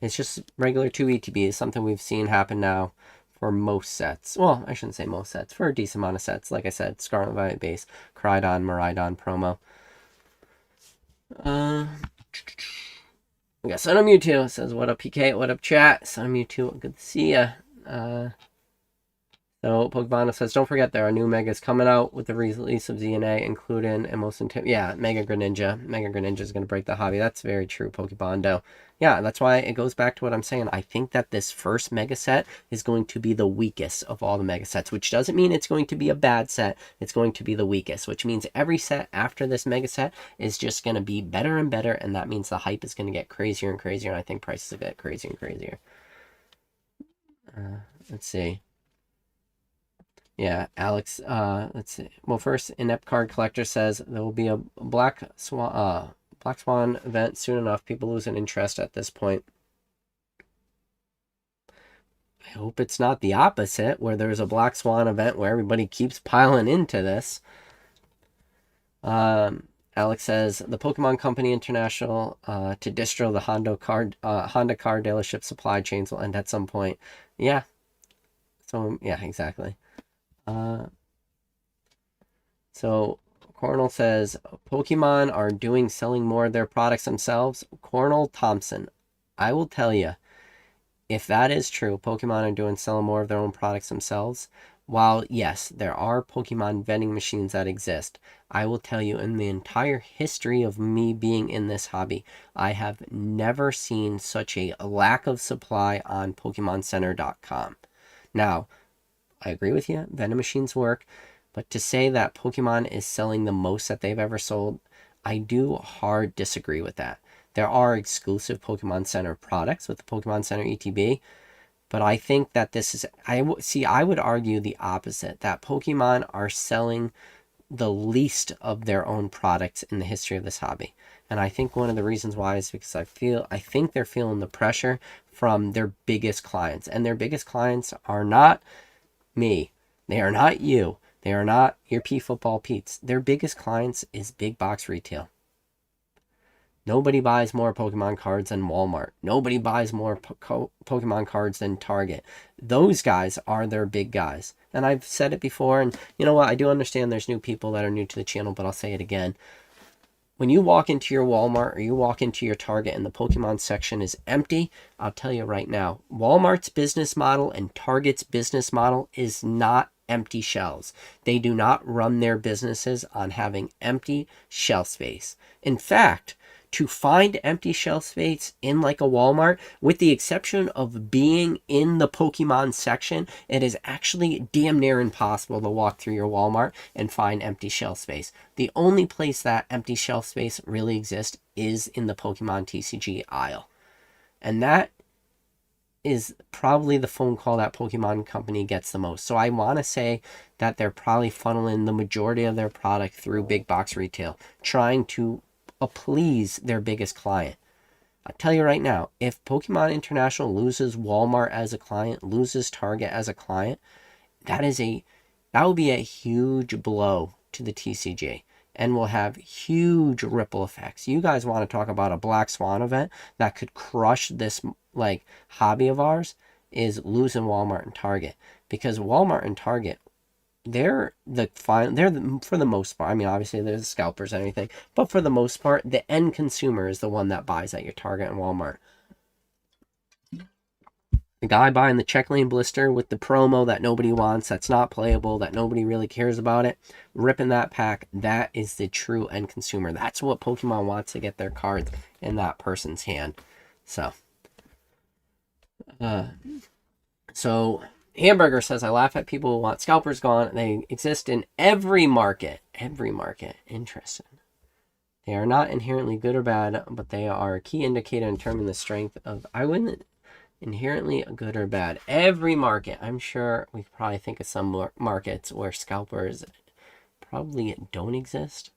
It's just regular 2 ETBs, something we've seen happen now for most sets. Well, I shouldn't say most sets, for a decent amount of sets. Like I said, Scarlet Violet base, Crydon, Maridon promo. We got Son of Mewtwo. Says, what up, PK? What up, chat? Son of Mewtwo, good to see ya. So Pokemon says, don't forget there are new megas coming out with the release of ZNA, including and most yeah, Mega Greninja. Mega Greninja is going to break the hobby. That's very true, Pokebondo. Yeah, that's why it goes back to what I'm saying. I think that this first mega set is going to be the weakest of all the mega sets, which doesn't mean it's going to be a bad set. It's going to be the weakest, which means every set after this mega set is just going to be better and better, and that means the hype is going to get crazier and crazier, and I think prices will get crazier and crazier. Let's see. Yeah, Alex, let's see. Well, first, Inept Card Collector says there will be a Black Swan event soon enough. People lose an interest at this point. I hope it's not the opposite, where there's a Black Swan event where everybody keeps piling into this. Alex says the Pokemon Company International to distro the Honda car dealership supply chains will end at some point. Yeah. So yeah, exactly. So Cornell says Pokemon are selling more of their products themselves. Cornell Thompson, I will tell you, if that is true, Pokemon are selling more of their own products themselves. While yes, there are Pokemon vending machines that exist, I will tell you, in the entire history of me being in this hobby, I have never seen such a lack of supply on PokemonCenter.com. Now, I agree with you, vending machines work, but to say that Pokemon is selling the most that they've ever sold, I do hard disagree with that. There are exclusive Pokemon Center products with the Pokemon Center ETB, but I think that this is, I would argue the opposite, that Pokemon are selling the least of their own products in the history of this hobby. And I think one of the reasons why is because I think they're feeling the pressure from their biggest clients. And their biggest clients are not me. They are not you. They are not your P Football Pete's. Their biggest clients is big box retail. Nobody buys more Pokemon cards than Walmart. Nobody buys more Pokemon cards than Target. Those guys are their big guys. And I've said it before, and you know what? I do understand there's new people that are new to the channel, but I'll say it again. When you walk into your Walmart or you walk into your Target and the Pokemon section is empty, I'll tell you right now, Walmart's business model and Target's business model is not empty shelves. They do not run their businesses on having empty shelf space. In fact, to find empty shelf space in like a Walmart, with the exception of being in the Pokemon section, it is actually damn near impossible to walk through your Walmart and find empty shelf space. The only place that empty shelf space really exists is in the Pokemon TCG aisle. And that is probably the phone call that Pokemon Company gets the most. So I want to say that they're probably funneling the majority of their product through big box retail, trying to please their biggest client. I'll tell you right now, if Pokemon International loses Walmart as a client, loses Target as a client, that would be a huge blow to the TCG and will have huge ripple effects. You guys want to talk about a Black Swan event that could crush this like hobby of ours, is losing Walmart and Target, because Walmart and Target, they're for the most part, I mean, obviously there's scalpers and everything, but for the most part, the end consumer is the one that buys at your Target and Walmart. The guy buying the check lane blister with the promo that nobody wants, that's not playable, that nobody really cares about it, ripping that pack, that is the true end consumer. That's what Pokemon wants to get their cards in that person's hand. So Hamburger says, I laugh at people who want scalpers gone. They exist in every market. Every market. Interesting. They are not inherently good or bad, but they are a key indicator in determining the strength of, I wouldn't inherently good or bad. Every market. I'm sure we could probably think of some markets where scalpers probably don't exist.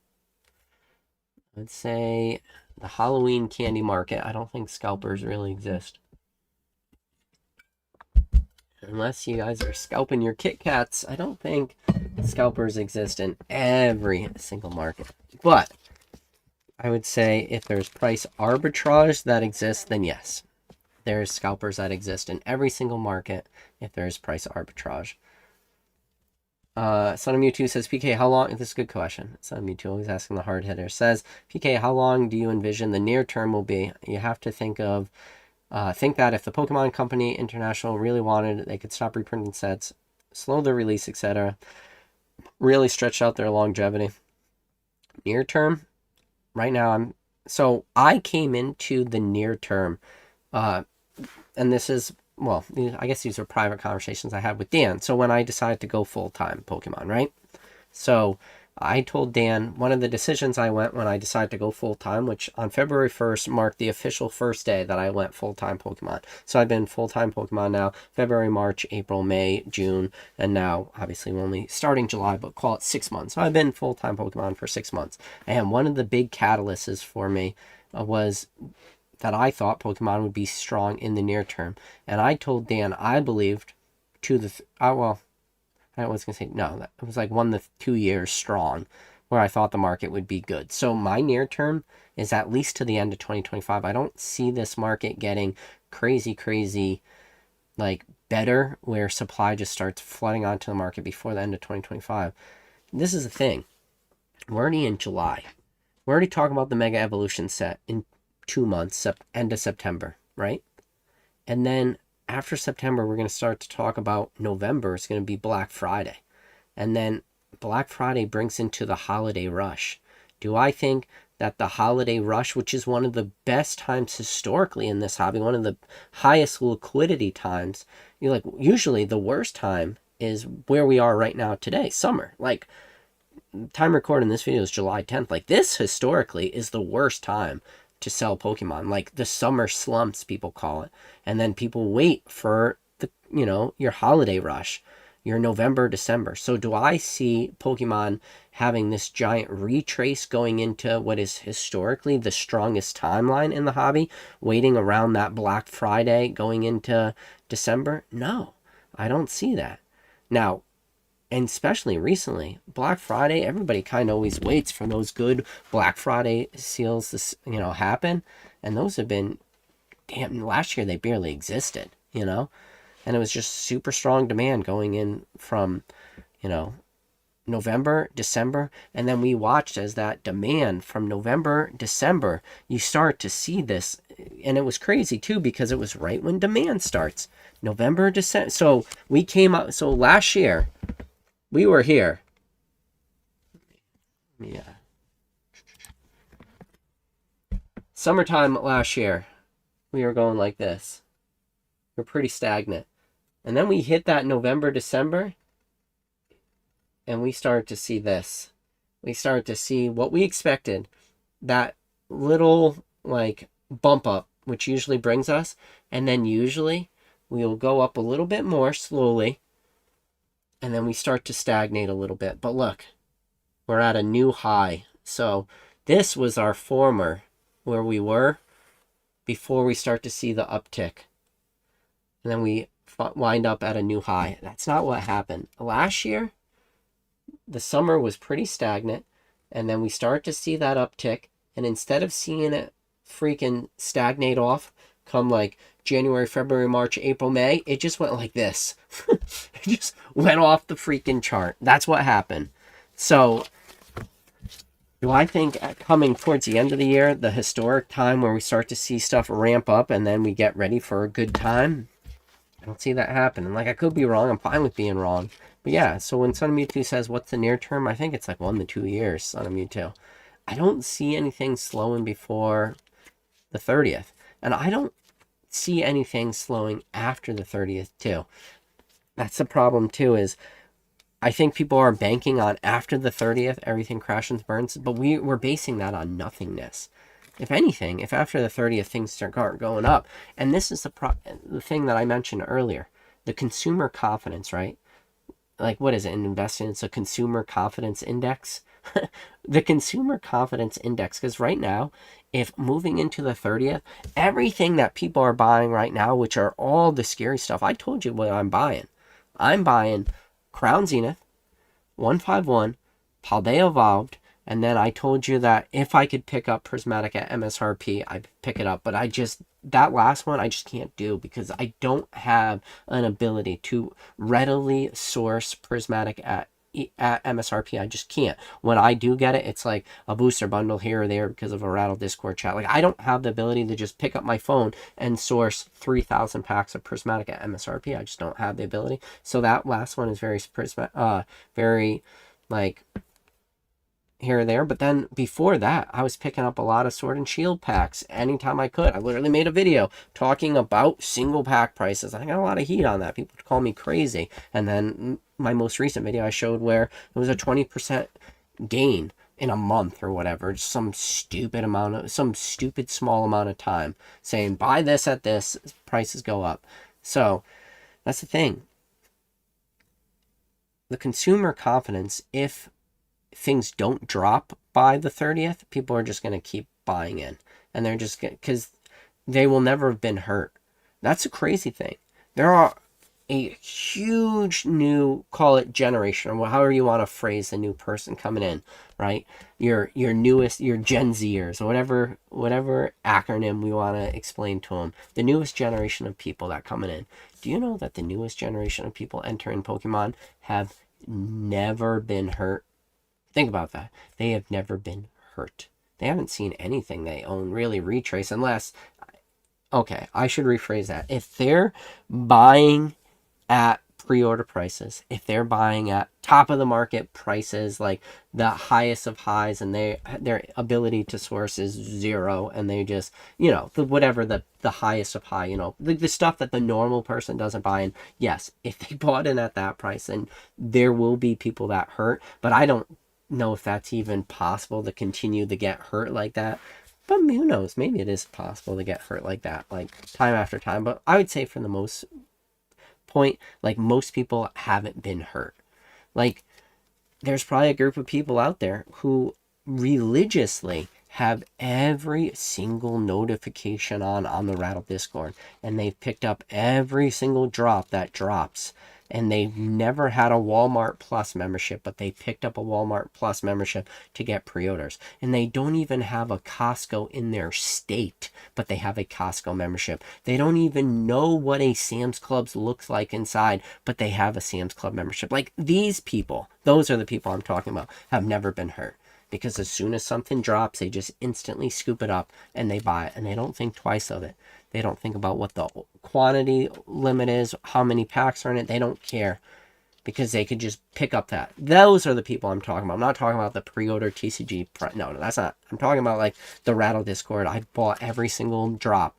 I'd say the Halloween candy market. I don't think scalpers really exist. Unless you guys are scalping your Kit Kats, I don't think scalpers exist in every single market. But I would say if there's price arbitrage that exists, then yes. There's scalpers that exist in every single market if there's price arbitrage. Son of Mewtwo says, PK, how long? This is a good question. Son of Mewtwo always asking the hard hitter. Says, PK, how long do you envision the near term will be? You have to think that if the Pokemon Company International really wanted, they could stop reprinting sets, slow their release, etc. Really stretch out their longevity. Near term, right now I came into the near term, and this is, well, I guess these are private conversations I had with Dan. So when I decided to go full-time Pokemon, right? So I told Dan one of the decisions I went when I decided to go full-time, which on February 1st marked the official first day that I went full-time Pokemon. So I've been full-time Pokemon now, February, March, April, May, June, and now obviously we're only starting July, but call it 6 months. So I've been full-time Pokemon for 6 months. And one of the big catalysts for me was that I thought Pokemon would be strong in the near term. And I told Dan I believed I was going to say, no, it was like 1 to 2 years strong where I thought the market would be good. So my near term is at least to the end of 2025. I don't see this market getting crazy, like better where supply just starts flooding onto the market before the end of 2025. This is the thing. We're already in July. We're already talking about the Mega Evolution set in 2 months, end of September, right? And then after September, we're going to start to talk about November. It's going to be Black Friday. And then Black Friday brings into the holiday rush. Do I think that the holiday rush, which is one of the best times historically in this hobby, one of the highest liquidity times, usually the worst time is where we are right now today, summer. Like, time recording this video is July 10th. Like, this historically is the worst time to sell Pokemon, like the summer slumps, people call it. And then people wait for your holiday rush, your November, December. So do I see Pokemon having this giant retrace going into what is historically the strongest timeline in the hobby, waiting around that Black Friday going into December? No, I don't see that. Now, and especially recently, Black Friday, everybody kind of always waits for those good Black Friday sales to, happen. And those have been, last year they barely existed, and it was just super strong demand going in from, November, December. And then we watched as that demand from November, December, you start to see this. And it was crazy too, because it was right when demand starts. November, December. So we came up, so last year, we were here. Yeah. Summertime last year, we were going like this. We're pretty stagnant. And then we hit that November, December, and we started to see this. We started to see what we expected. That little, bump up, which usually brings us. And then usually, we will go up a little bit more slowly. And then we start to stagnate a little bit. But look, we're at a new high. So this was our former, where we were before we start to see the uptick. And then we wind up at a new high. That's not what happened. Last year, the summer was pretty stagnant. And then we start to see that uptick. And instead of seeing it freaking stagnate off, come January, February, March, April, May, it just went like this. It just went off the freaking chart. That's what happened. So, do I think coming towards the end of the year, the historic time where we start to see stuff ramp up and then we get ready for a good time? I don't see that happen. And I could be wrong. I'm fine with being wrong. But yeah, so when Son of Mewtwo says, what's the near term? I think it's 1 to 2 years, Son of Mewtwo. I don't see anything slowing before the 30th. And I don't see anything slowing after the 30th too. That's the problem too, is I think people are banking on after the 30th everything crashes and burns, but we're basing that on nothingness. If anything, if after the 30th things start going up, and this is the thing that I mentioned earlier, the consumer confidence, right? What is it in investing? It's a consumer confidence index. the consumer confidence index, because right now, if moving into the 30th, everything that people are buying right now, which are all the scary stuff, I told you what I'm buying. I'm buying Crown Zenith, 151, Paldea Evolved, and then I told you that if I could pick up Prismatic at MSRP, I'd pick it up. But that last one, I just can't do because I don't have an ability to readily source Prismatic at MSRP. I just can't. When I do get it, it's like a booster bundle here or there because of a Rattle Discord chat. Like, I don't have the ability to just pick up my phone and source 3,000 packs of Prismatic at MSRP. I just don't have the ability. So that last one is very like here or there. But then before that, I was picking up a lot of Sword and Shield packs anytime I could. I literally made a video talking about single pack prices. I got a lot of heat on that. People call me crazy. And then my most recent video I showed where it was a 20% gain in a month or whatever, just some stupid small amount of time, saying buy this at this, prices go up. So that's the thing. The consumer confidence, if things don't drop by the 30th, people are just going to keep buying in. And they're just going to, because they will never have been hurt. That's a crazy thing. There are a huge new, call it generation, or however you want to phrase the new person coming in, right? Your newest, your Gen Zers, or whatever acronym we want to explain to them. The newest generation of people that coming in. Do you know that the newest generation of people entering Pokemon have never been hurt? Think about that. They have never been hurt. They haven't seen anything they own really retrace unless, okay, I should rephrase that. If they're buying at pre-order prices, if they're buying at top of the market prices, like the highest of highs, and their ability to source is 0, and they just, the highest of high, the stuff that the normal person doesn't buy in, yes, if they bought in at that price, then there will be people that hurt, but I don't know if that's even possible to continue to get hurt like that. But who knows, maybe it is possible to get hurt like that, like time after time. But I would say for the most point, like, most people haven't been hurt. Like, there's probably a group of people out there who religiously have every single notification on the Rattle Discord, and they've picked up every single drop that drops, and they've never had a Walmart Plus membership, but they picked up a Walmart Plus membership to get pre-orders. And they don't even have a Costco in their state, but they have a Costco membership. They don't even know what a Sam's Club looks like inside, but they have a Sam's Club membership. Like, these people, those are the people I'm talking about, have never been hurt. Because as soon as something drops, they just instantly scoop it up and they buy it, and they don't think twice of it. They don't think about what the quantity limit is, how many packs are in it. They don't care because they could just pick up that. Those are the people I'm talking about. I'm not talking about the pre-order TCG. No, that's not. I'm talking about like the Rattle Discord. I bought every single drop.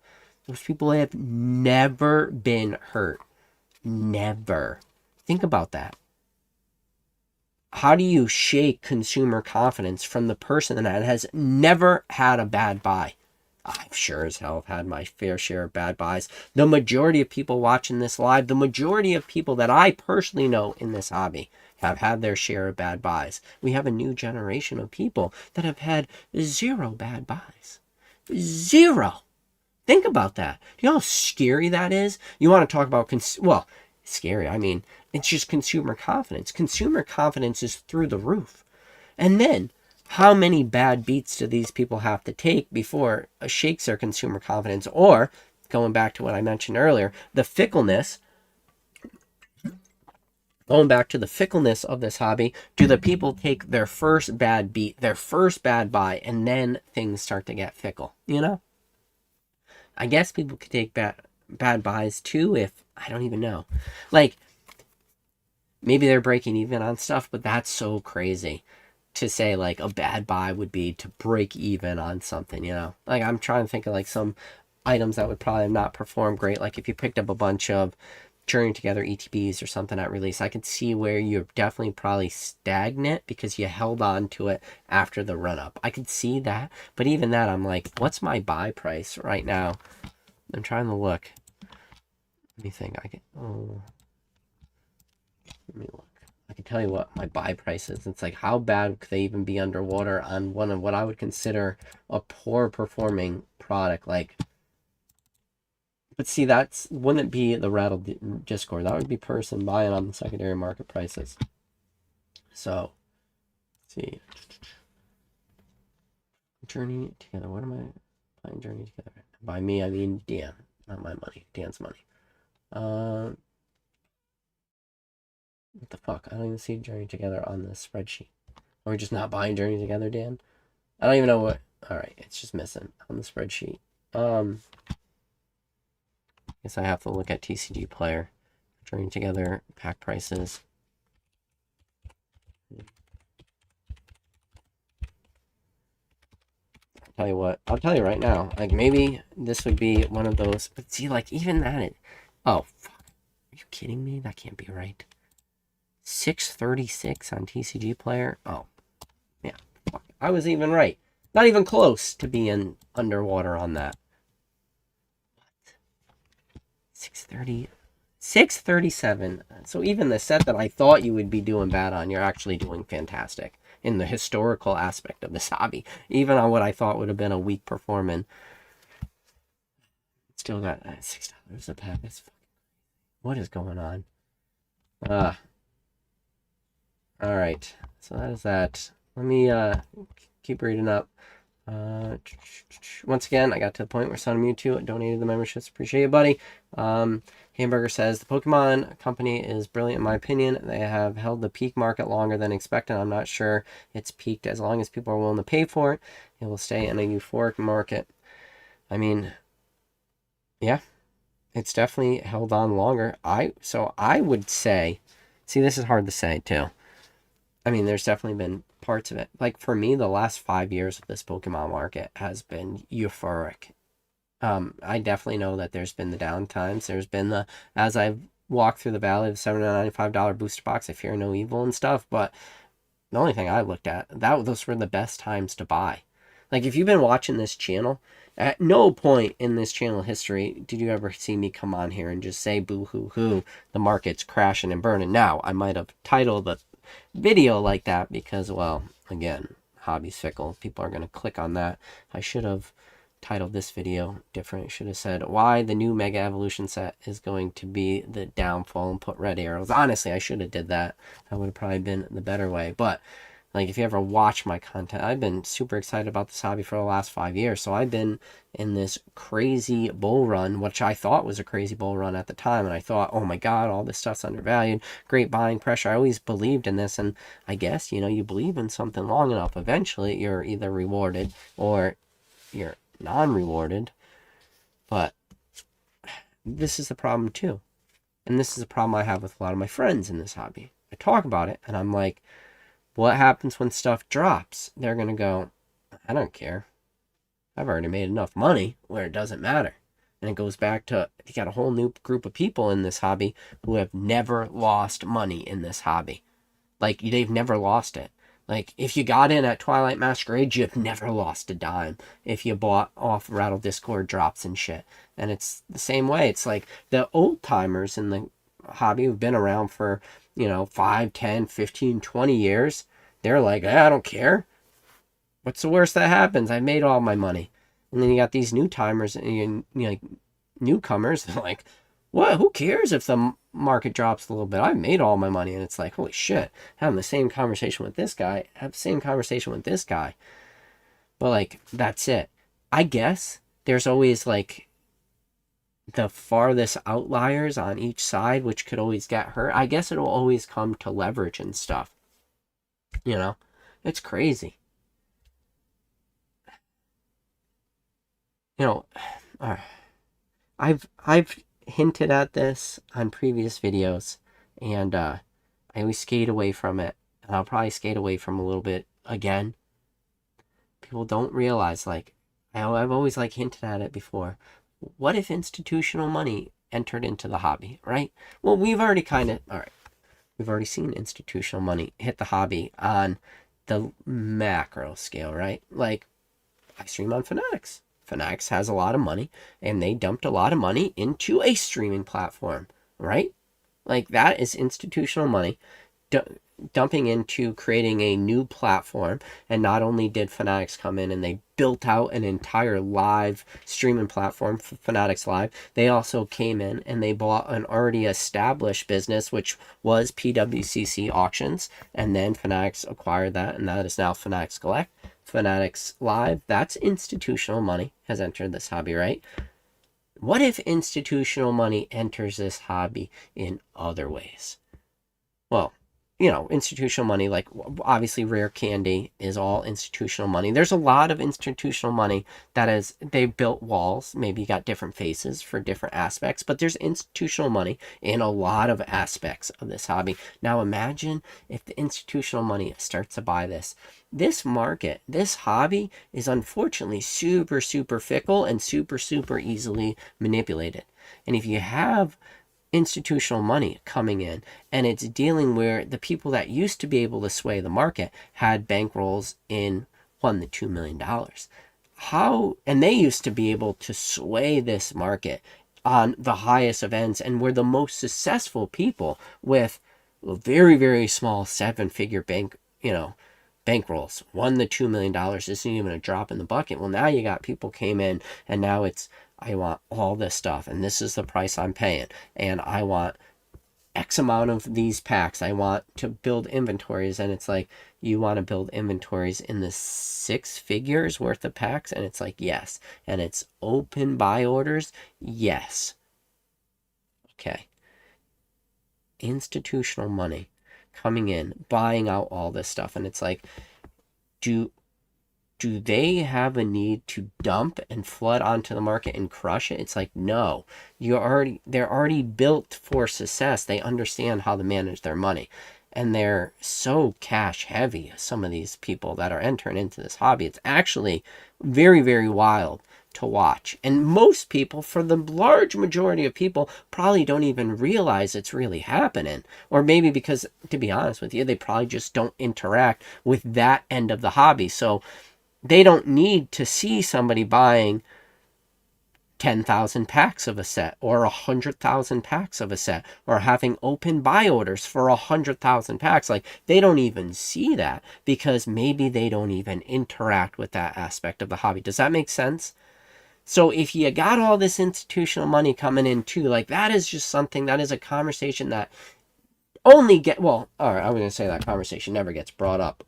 Those people have never been hurt. Never. Think about that. How do you shake consumer confidence from the person that has never had a bad buy? I've sure as hell had my fair share of bad buys. The majority of people watching this live, the majority of people that I personally know in this hobby have had their share of bad buys. We have a new generation of people that have had 0 bad buys. 0. Think about that. Do you know how scary that is? You want to talk about, scary. I mean, it's just consumer confidence. Consumer confidence is through the roof. And then, how many bad beats do these people have to take before it shakes their consumer confidence? Or, going back to what I mentioned earlier, the fickleness. Going back to the fickleness of this hobby, do the people take their first bad beat, their first bad buy, and then things start to get fickle? I guess people could take bad buys too if, I don't even know. Like, maybe they're breaking even on stuff, but that's so crazy to say, like, a bad buy would be to break even on something, Like, I'm trying to think of, like, some items that would probably not perform great. Like, if you picked up a bunch of Journey Together ETBs or something at release, I could see where you're definitely probably stagnant because you held on to it after the run-up. I could see that, but even that, I'm like, what's my buy price right now? I'm trying to look. Let me think. Let me look. I can tell you what my buy price is. It's like, how bad could they even be underwater on one of what I would consider a poor performing product? Like, but see, wouldn't it be the rattle Discord? That would be person buying on the secondary market prices. So, let's see. Journey together. What am I buying? Journey together. By me, I mean Dan, not my money. Dan's money. What the fuck? I don't even see Journey together on this spreadsheet. Are we just not buying Journey together, Dan? I don't even know what. All right, it's just missing on the spreadsheet. Guess I have to look at TCG player. Journey together pack prices. Tell you what, I'll tell you right now, like, maybe this would be one of those, but see, like, even that, oh, fuck, are you kidding me? That can't be right. 636 on TCG player? Oh, yeah, fuck. I was even right. Not even close to being underwater on that. What? 630, 637. So even the set that I thought you would be doing bad on, you're actually doing fantastic in the historical aspect of this hobby. Even on what I thought would have been a weak performance, still got $6 a pack. What is going on? All right, so that is that. Let me keep reading up. Once again, I got to the point where Sun Mewtwo donated the memberships. Appreciate it, buddy. Hamburger says, the Pokemon company is brilliant in my opinion. They have held the peak market longer than expected. I'm not sure it's peaked. As long as people are willing to pay for it, it will stay in a euphoric market. I mean, yeah, it's definitely held on longer. So I would say, see, this is hard to say too. I mean, there's definitely been parts of it. Like, for me, the last 5 years of this Pokemon market has been euphoric. I definitely know that there's been the down times. There's been as I've walked through the valley of the $795 booster box, I fear no evil and stuff, but the only thing I looked at, those were the best times to buy. Like, if you've been watching this channel, at no point in this channel history did you ever see me come on here and just say, boo hoo hoo, the market's crashing and burning. Now, I might have titled the video like that because, well, again, hobby's fickle. People are going to click on that. I should have titled this video different. I should have said why the new Mega Evolution set is going to be the downfall and put red arrows. Honestly, I should have did that. That would have probably been the better way. But like, if you ever watch my content, I've been super excited about this hobby for the last 5 years. So I've been in this crazy bull run, which I thought was a crazy bull run at the time. And I thought, oh my God, all this stuff's undervalued. Great buying pressure. I always believed in this. And I guess, you believe in something long enough, eventually you're either rewarded or you're non-rewarded. But this is the problem too. And this is a problem I have with a lot of my friends in this hobby. I talk about it and I'm like, what happens when stuff drops? They're going to go, I don't care. I've already made enough money where it doesn't matter. And it goes back to, you got a whole new group of people in this hobby who have never lost money in this hobby. Like, they've never lost it. Like, if you got in at Twilight Masquerade, you've never lost a dime if you bought off Rattle Discord drops and shit. And it's the same way. It's like the old timers in the hobby who've been around for 5, 10, 15, 20 years, they're like, I don't care. What's the worst that happens? I made all my money. And then you got these new timers and like newcomers, they're like, what? Who cares if the market drops a little bit? I made all my money. And it's like, holy shit, having the same conversation with this guy, have the same conversation with this guy. But like, that's it. I guess there's always like the farthest outliers on each side, which could always get hurt. I guess it'll always come to leverage and stuff. It's crazy. I've hinted at this on previous videos, and I always skate away from it, and I'll probably skate away from a little bit again. People don't realize, like, I've always like hinted at it before. What if institutional money entered into the hobby, right? Well, we've already seen institutional money hit the hobby on the macro scale, right? Like, I stream on Fanatics. Fanatics has a lot of money, and they dumped a lot of money into a streaming platform, right? Like, that is institutional money. dumping into creating a new platform. And not only did Fanatics come in and they built out an entire live streaming platform for Fanatics Live, they also came in and they bought an already established business, which was PWCC Auctions, and then Fanatics acquired that, and that is now Fanatics Collect. Fanatics Live, that's institutional money has entered this hobby, right? What if institutional money enters this hobby in other ways? Well, institutional money, like obviously Rare Candy is all institutional money. There's a lot of institutional money that is, they built walls. Maybe you got different faces for different aspects, but there's institutional money in a lot of aspects of this hobby. Now imagine if the institutional money starts to buy this. This market, this hobby is unfortunately super, super fickle and super, super easily manipulated. And if you have institutional money coming in and it's dealing where the people that used to be able to sway the market had bankrolls in $1 to $2 million, and they used to be able to sway this market on the highest events and were the most successful people with very, very small 7-figure bankrolls. $1 to $2 million isn't even a drop in the bucket. Well, now you got people came in and now it's, I want all this stuff and this is the price I'm paying, and I want X amount of these packs. I want to build inventories, and it's like, you want to build inventories in the 6 figures worth of packs, and it's like, yes. And it's open buy orders, yes. Okay. Institutional money coming in, buying out all this stuff, and it's like, do they have a need to dump and flood onto the market and crush it? It's like, no, they're already built for success. They understand how to manage their money, and they're so cash heavy. Some of these people that are entering into this hobby, it's actually very, very wild to watch. And most people, for the large majority of people, probably don't even realize it's really happening. Or maybe because, to be honest with you, they probably just don't interact with that end of the hobby. So they don't need to see somebody buying 10,000 packs of a set or 100,000 packs of a set or having open buy orders for 100,000 packs. Like, they don't even see that because maybe they don't even interact with that aspect of the hobby. Does that make sense? So if you got all this institutional money coming in too, like, that is just something, that is a conversation that only all right, I was going to say that conversation never gets brought up.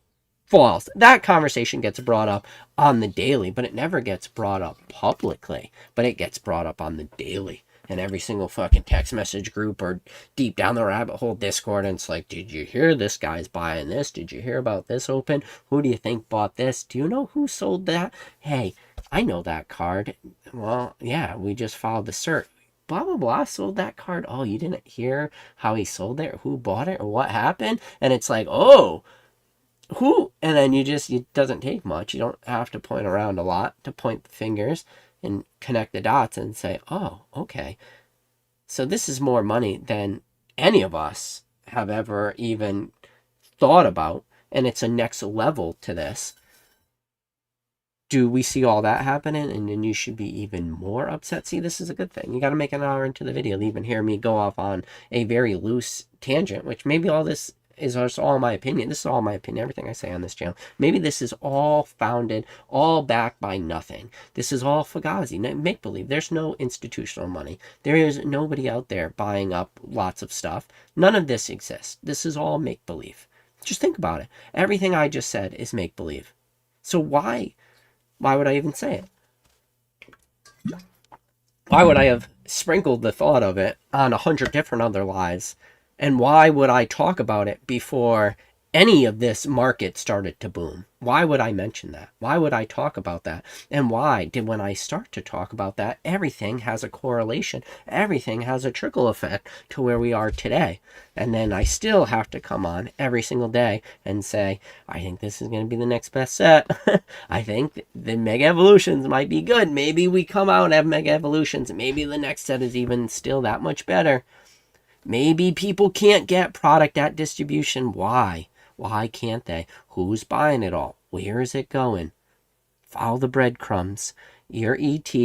False. That conversation gets brought up on the daily, but it never gets brought up publicly. But it gets brought up on the daily in every single fucking text message group or deep down the rabbit hole Discord. And it's like, did you hear this guy's buying this? Did you hear about this open? Who do you think bought this? Do you know who sold that? Hey, I know that card. Well, yeah, we just filed the cert. Blah, blah, blah, sold that card. Oh, you didn't hear how he sold it or who bought it or what happened? And it's like, oh, who? And then it doesn't take much. You don't have to point around a lot to point the fingers and connect the dots and say, oh, okay. So this is more money than any of us have ever even thought about. And it's a next level to this. Do we see all that happening? And then you should be even more upset. See, this is a good thing. You got to make an hour into the video to even hear me go off on a very loose tangent, which maybe all this is all my opinion. This is all my opinion. Everything I say on this channel. Maybe this is all founded, all backed by nothing. This is all fugazi, make-believe. There's no institutional money. There is nobody out there buying up lots of stuff. None of this exists. This is all make-believe. Just think about it. Everything I just said is make-believe. So why would I even say it? Why would I have sprinkled the thought of it on 100 different other lives? And why would I talk about it before any of this market started to boom? Why would I mention that? Why would I talk about that? And why did, when I start to talk about that, everything has a correlation. Everything has a trickle effect to where we are today. And then I still have to come on every single day and say, I think this is going to be the next best set. I think the Mega Evolutions might be good. Maybe we come out and have Mega Evolutions. Maybe the next set is even still that much better. Maybe people can't get product at distribution. Why? Why can't they? Who's buying it all? Where is it going? Follow the breadcrumbs. Your ET,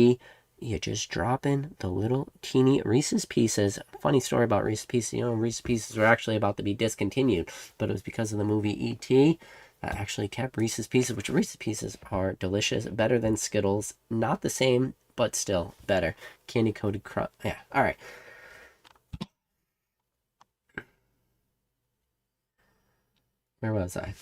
you just drop in the little teeny Reese's Pieces. Funny story about Reese's Pieces. You know, Reese's Pieces were actually about to be discontinued, but it was because of the movie E.T. that actually kept Reese's Pieces, which Reese's Pieces are delicious, better than Skittles. Not the same, but still better. Candy coated crust. Yeah, all right. Where was I?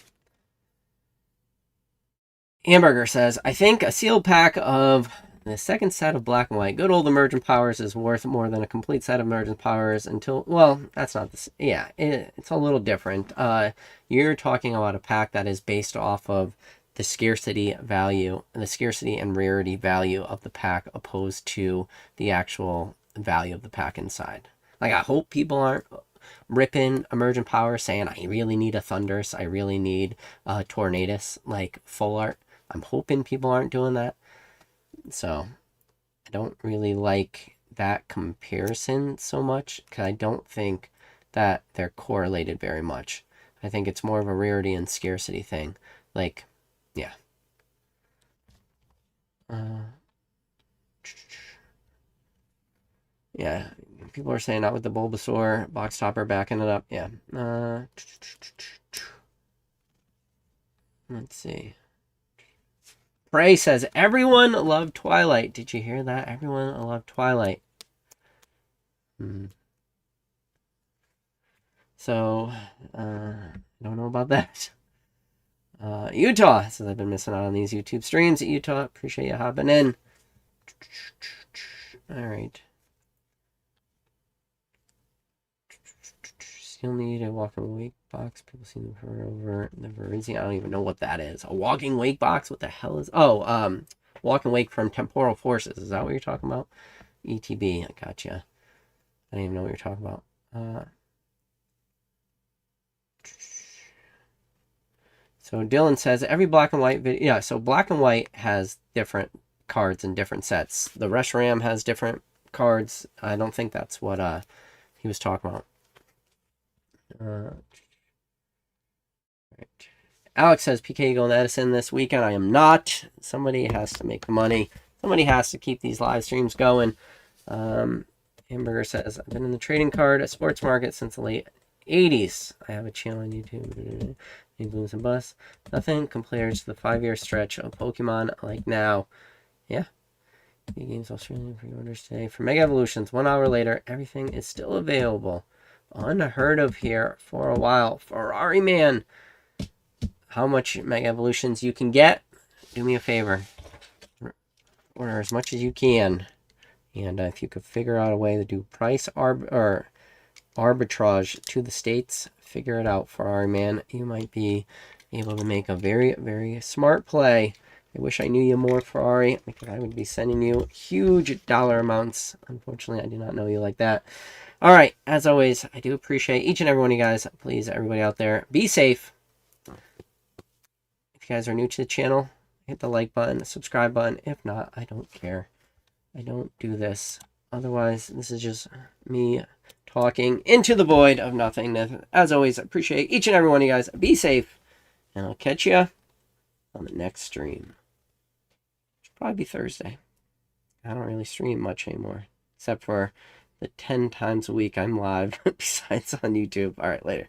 Hamburger says, I think a sealed pack of the second set of black and white good old emergent powers is worth more than a complete set of emergent powers until, well, that's not this. Yeah, it's a little different. You're talking about a pack that is based off of the scarcity value and the scarcity and rarity value of the pack opposed to the actual value of the pack inside. Like, I hope people aren't ripping emergent power saying, I really need a Thundurus, I really need a Tornadus, like full art. I'm hoping people aren't doing that. So I don't really like that comparison so much because I don't think that they're correlated very much. I think it's more of a rarity and scarcity thing. Like, yeah. Yeah, people are saying not with the Bulbasaur box topper backing it up. Yeah. Let's see. Prey says, everyone loved Twilight. Did you hear that? Everyone loved Twilight. So, I don't know about that. Utah says, I've been missing out on these YouTube streams. Utah, appreciate you hopping in. All right. Still need a walking wake box. People seem to prefer over the Verizon. I don't even know what that is. A walking wake box? What the hell is... Oh, walking wake from temporal forces. Is that what you're talking about? ETB. I gotcha. I don't even know what you're talking about. So Dylan says every black and white video. Yeah, so black and white has different cards in different sets. The Reshiram has different cards. I don't think that's what he was talking about. Right. Alex says PK going to Edison this weekend. I am not. Somebody has to make the money. Somebody has to keep these live streams going. Hamburger says, I've been in the trading card at sports market since the late 80s. I have a channel on YouTube. Booms and busts. Nothing compares to the 5-year stretch of Pokemon like now. Yeah. Games Australian pre-orders today. For Mega Evolutions, 1 hour later, everything is still available. Unheard of here for a while. Ferrari Man. How much Mega Evolutions you can get? Do me a favor. Order as much as you can. And if you could figure out a way to do price arbitrage to the States, figure it out, Ferrari Man. You might be able to make a very, very smart play. I wish I knew you more, Ferrari, because I would be sending you huge dollar amounts. Unfortunately, I do not know you like that. All right, as always, I do appreciate each and every one of you guys. Please, everybody out there, be safe. If you guys are new to the channel, hit the like button, the subscribe button. If not, I don't care. I don't do this. Otherwise, this is just me talking into the void of nothingness. As always, I appreciate each and every one of you guys. Be safe, and I'll catch you on the next stream. Should probably be Thursday. I don't really stream much anymore, except for the 10 times a week I'm live, besides on YouTube. All right, later.